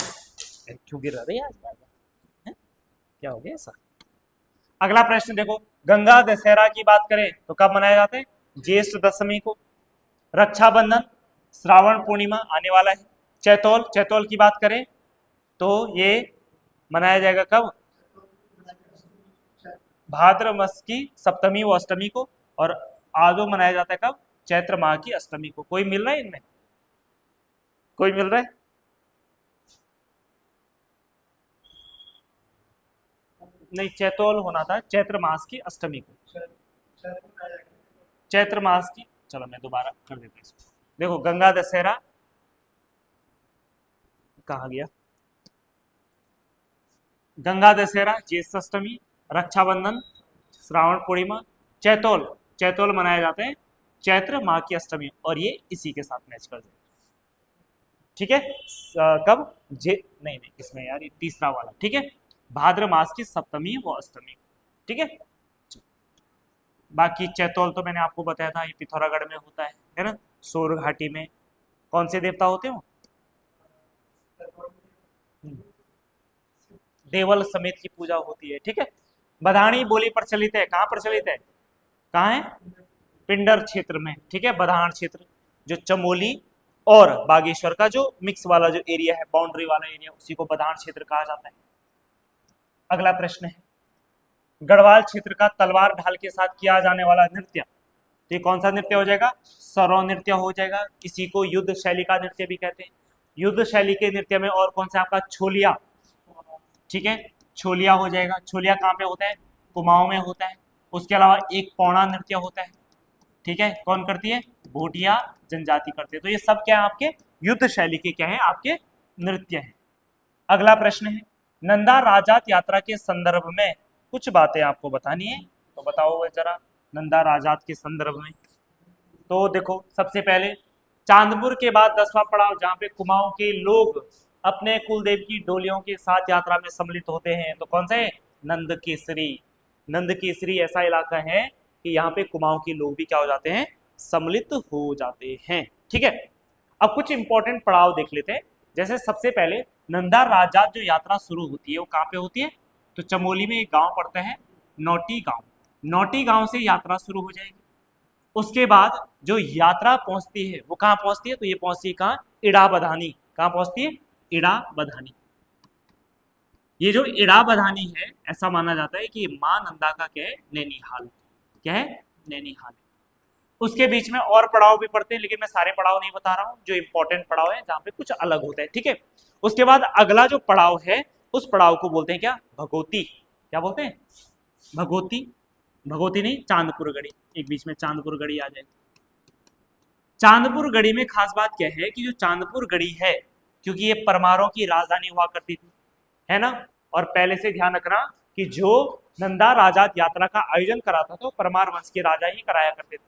क्यों गिर रहे हैं आज, क्या हो गया ऐसा। अगला प्रश्न देखो, गंगा दशहरा की बात करें तो कब मनाया जाता है, ज्येष्ठ दशमी को। रक्षाबंधन, श्रावण पूर्णिमा आने वाला है। चैतौल की बात करें तो ये मनाया जाएगा कब, भाद्र मास की सप्तमी व अष्टमी को। और आदो मनाया जाता है कब, चैत्र माह की अष्टमी को। कोई मिल रहा है इनमें, कोई मिल रहा है, नहीं चैतौल होना था चैत्र मास की अष्टमी को, चैत्र मास की। चलो मैं दोबारा कर देता हूं इसको। देखो, गंगा दशहरा कहा गया, गंगा दशहरा, ज्येष्ठ अष्टमी, रक्षाबंधन, श्रावण पूर्णिमा, चैतौल मनाया जाता है चैत्र माह की अष्टमी, और ये इसी के साथ मैच कर जाएगा। ठीक है, कब नहीं नहीं इसमें यार ये तीसरा वाला, ठीक है, भाद्र मास की सप्तमी व अष्टमी, ठीक है। बाकी चैतौल तो मैंने आपको बताया था, ये पिथौरागढ़ में होता है ना। सोर घाटी में कौन से देवता होते हो? देवल समेत की पूजा होती है, ठीक है। बधाणी बोली प्रचलित है, कहाँ प्रचलित है, कहाँ है? पिंडर क्षेत्र में, ठीक है, बधान क्षेत्र, जो चमोली और बागेश्वर का जो मिक्स वाला जो एरिया है, बाउंड्री वाला एरिया, उसी को बधान क्षेत्र कहा जाता है। अगला प्रश्न है, गढ़वाल क्षेत्र का तलवार ढाल के साथ किया जाने वाला नृत्य, तो ये कौन सा नृत्य हो जाएगा? सरौ नृत्य हो जाएगा। इसी को युद्ध शैली का नृत्य भी कहते हैं। युद्ध शैली के नृत्य में और कौन सा आपका? छोलिया, ठीक है, छोलिया हो जाएगा। छोलिया कहाँ पे होता है? कुमाऊं में होता है। उसके अलावा एक पौड़ा नृत्य होता है, ठीक है, कौन करती है? भोटिया जनजाति करते हैं। तो ये सब क्या है? आपके युद्ध शैली के क्या है? आपके नृत्य हैं। अगला प्रश्न है, नंदा राजात यात्रा के संदर्भ में कुछ बातें आपको बतानी है, तो बताओ जरा नंदा राजात के संदर्भ में। तो देखो, सबसे पहले चांदपुर के बाद 10वां पड़ाव, जहाँ पे कुमाऊं के लोग अपने कुलदेव की डोलियों के साथ यात्रा में सम्मिलित होते हैं, तो कौन सा है? नंद केसरी। नंद केसरी ऐसा इलाका है कि यहाँ पे कुमाऊं के लोग भी क्या हो जाते हैं? सम्मिलित हो जाते हैं, ठीक है। अब कुछ इंपॉर्टेंट पड़ाव देख लेते हैं। जैसे सबसे पहले नंदा राजात जो यात्रा शुरू होती है वो कहाँ पे होती है? तो चमोली में एक गांव पड़ता है नौटी गांव। नौटी गांव से यात्रा शुरू हो जाएगी। उसके बाद जो यात्रा पहुंचती है वो कहाँ पहुंचती है? तो ये पहुंचती है कहाँ? इड़ा बधानी। कहाँ पहुंचती है? इड़ा बधानी। ये जो इड़ा बधानी है, ऐसा माना जाता है कि मां नंदा का क्या है? नैनीहाल। क्या है? नैनीहाल। उसके बीच में और पड़ाव भी पड़ते हैं, लेकिन मैं सारे पड़ाव नहीं बता रहा हूँ, जो इंपॉर्टेंट पड़ाव है जहाँ पे कुछ अलग होता है, ठीक है। उसके बाद अगला जो पड़ाव है, उस पड़ाव को बोलते हैं क्या? भगोती। क्या बोलते हैं? भगोती। भगोती नहीं, चांदपुर गढ़ी। एक बीच में चांदपुर गढ़ी आ जाएगी। चांदपुर गढ़ी में खास बात क्या है कि जो चांदपुर गढ़ी है, क्योंकि ये परमारों की राजधानी हुआ करती थी, है ना। और पहले से ध्यान रखना कि जो नंदा राजात यात्रा का आयोजन कराता था वो परमार वंश के राजा ही कराया करते थे।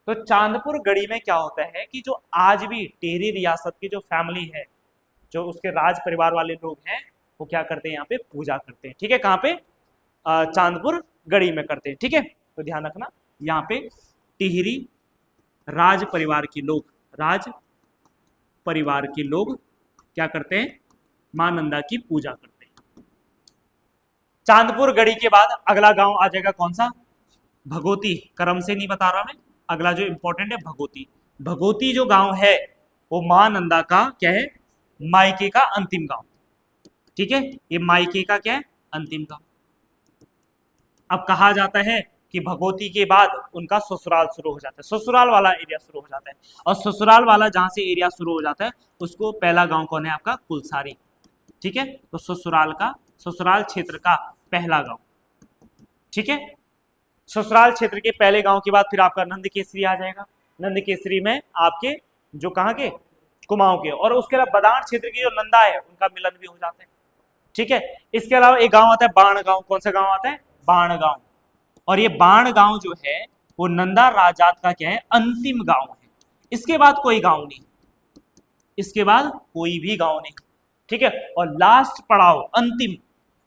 तो चांदपुर गढ़ी में क्या होता है कि जो आज भी टिहरी रियासत की जो फैमिली है, जो उसके राज परिवार वाले लोग हैं, वो क्या करते हैं? यहाँ पे पूजा करते हैं, ठीक है। कहाँ पे? चांदपुर गढ़ी में करते हैं, ठीक है। तो ध्यान रखना, यहाँ पे टिहरी राज परिवार के लोग, राज परिवार के लोग क्या करते हैं? मां नंदा की पूजा करते हैं। चांदपुर गढ़ी के बाद अगला गांव आ जाएगा कौन सा? भगोती। क्रम से नहीं बता रहा मैं, अगला जो इंपॉर्टेंट है भगोती। भगोती जो गांव है वो मां नंदा का क्या है? मायके का अंतिम गांव, ठीक है। ये मायके का क्या है? अंतिम गांव। अब कहा जाता है कि भगोती के बाद उनका ससुराल शुरू हो जाता है, ससुराल वाला एरिया शुरू हो जाता है। और ससुराल वाला जहां से एरिया शुरू हो जाता है उसको पहला गांव कौन है? आपका कुलसारी, ठीक है। तो ससुराल क्षेत्र का पहला गांव, ठीक है। ससुराल क्षेत्र के पहले गांव के बाद फिर आपका नंद केसरी आ जाएगा। नंद केसरी में आपके जो कहाँ के? कुमाऊं के। और उसके अलावा बदान क्षेत्र की जो नंदा है उनका मिलन भी हो जाता है, ठीक है। इसके अलावा एक गांव आता है बाण गांव। कौन सा गांव आता है? बाण गांव। और ये बाण गांव जो है वो नंदा राजात का क्या है? अंतिम गांव है। इसके बाद कोई गांव नहीं, इसके बाद कोई भी गांव नहीं, ठीक है। और लास्ट पड़ाव, अंतिम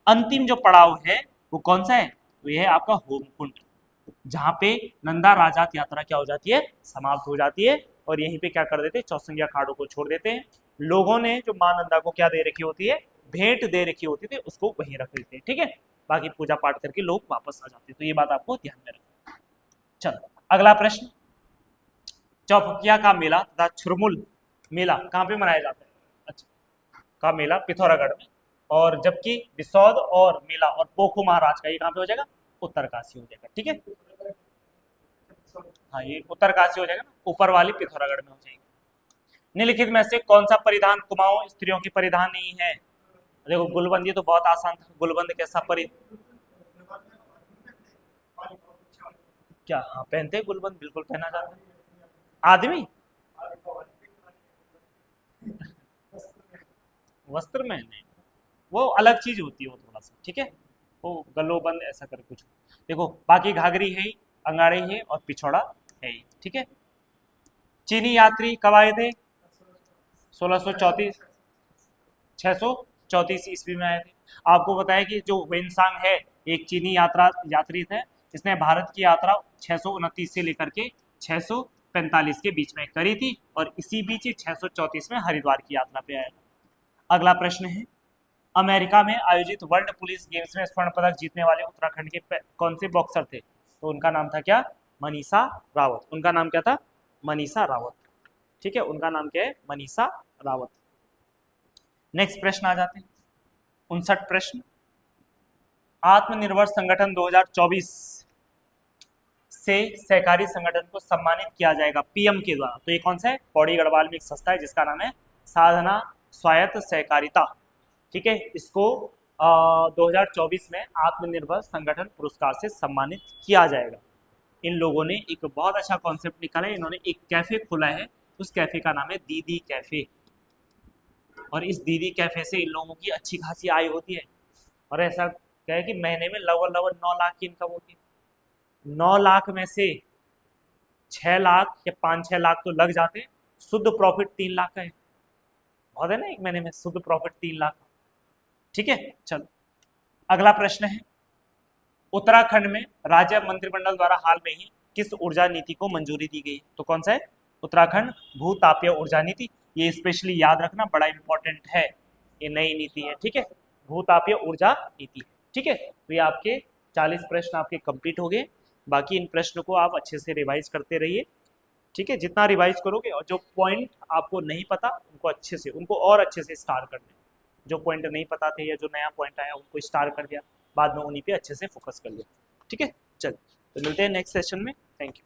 अंतिम जो पड़ाव है वो कौन सा है? तो ये है आपका होमकुंड, जहां पे नंदा राजात यात्रा क्या हो जाती है? समाप्त हो जाती है। और यहीं पे क्या कर देते हैं? चौसंगी अखाड़ों को छोड़ देते हैं। लोगों ने जो मां नंदा को क्या दे रखी होती है? भेंट दे रखी होती थी, उसको वहीं रख लेते हैं, ठीक है। बाकी पूजा पाठ करके लोग वापस आ जाते हैं। तो ये बात आपको ध्यान में रखना। चलो अगला प्रश्न, चौपकिया का मेला तथा छुरमुल मेला कहाँ पे मनाया जाता है? अच्छा, का मेला पिथौरागढ़ में, और जबकि बिसौद और मेला और पोखू महाराज का ये कहाँ पे हो जाएगा? उत्तरकाशी हो जाएगा, ठीक है। हाँ, ये उत्तरकाशी हो जाएगा ना, ऊपर वाली पिथौरागढ़ में हो जाएगी। निम्नलिखित में से कौन सा परिधान कुमाऊं स्त्रियों की परिधान नहीं है? देखो गुलबंद, ये तो बहुत आसान था। गुलबंद कैसा क्या? हाँ पहनते हैं गुलबंद, बिल्कुल पहना जाता है। आदमी वस्त्र में नहीं, वो अलग चीज होती है, वो थोड़ा सा, ठीक है। वो गलोबंद ऐसा कर कुछ। देखो बाकी घाघरी है, अंगाड़ी है और पिछौड़ा है ये, ठीक है। चीनी यात्री कब आए थे? 1634 634 ईस्वी में आए थे। आपको बताया कि जो वेनसांग है एक चीनी यात्री थे, जिसने भारत की यात्रा 629 से लेकर के 645 के बीच में करी थी और इसी बीच 634 में हरिद्वार की यात्रा पे आया। अगला प्रश्न है, अमेरिका में आयोजित वर्ल्ड पुलिस गेम्स में स्वर्ण पदक जीतने वाले उत्तराखंड के कौन से बॉक्सर थे? तो उनका नाम था क्या? मनीषा रावत। उनका नाम क्या था? मनीषा रावत, ठीक है, उनका नाम क्या है? मनीषा रावत। नेक्स्ट प्रश्न आ जाते हैं, 59 प्रश्न। आत्मनिर्भर संगठन 2024 से सहकारी संगठन को सम्मानित किया जाएगा पीएम के द्वारा। तो ये कौन सा है? पौड़ी गढ़वाल में एक संस्था है जिसका नाम है साधना स्वायत्त सहकारिता, ठीक है। इसको 2024 में आत्मनिर्भर संगठन पुरस्कार से सम्मानित किया जाएगा। इन लोगों ने एक बहुत अच्छा कॉन्सेप्ट निकाला है, इन्होंने एक कैफे खोला है, उस कैफे का नाम है दीदी कैफे, और इस दीदी कैफे से इन लोगों की अच्छी खासी आय होती है, और ऐसा क्या है कि महीने में लगभग 9 लाख की इनकम होती है। 9 लाख में से 6 लाख या 5-6 लाख तो लग जाते हैं, शुद्ध प्रॉफिट 3 लाख का है, बहुत है ना, एक महीने में शुद्ध प्रॉफिट 3 लाख, ठीक है। चलो अगला प्रश्न है, उत्तराखंड में राज्य मंत्रिमंडल द्वारा हाल में ही किस ऊर्जा नीति को मंजूरी दी गई? तो कौन सा है? उत्तराखंड भूतापीय ऊर्जा नीति। ये स्पेशली याद रखना, बड़ा इंपॉर्टेंट है, ये नई नीति है, ठीक है, भूतापीय ऊर्जा नीति, ठीक है। तो ये आपके 40 प्रश्न आपके कंप्लीट हो गए। बाकी इन प्रश्नों को आप अच्छे से रिवाइज करते रहिए, ठीक है। जितना रिवाइज करोगे और जो पॉइंट आपको नहीं पता उनको अच्छे से, उनको और अच्छे से स्टार कर दें। जो पॉइंट नहीं पता थे या जो नया पॉइंट आया उनको स्टार कर दिया, बाद में उन्हीं पे अच्छे से फोकस कर लिया, ठीक है। चल तो मिलते हैं नेक्स्ट सेशन में, थैंक यू।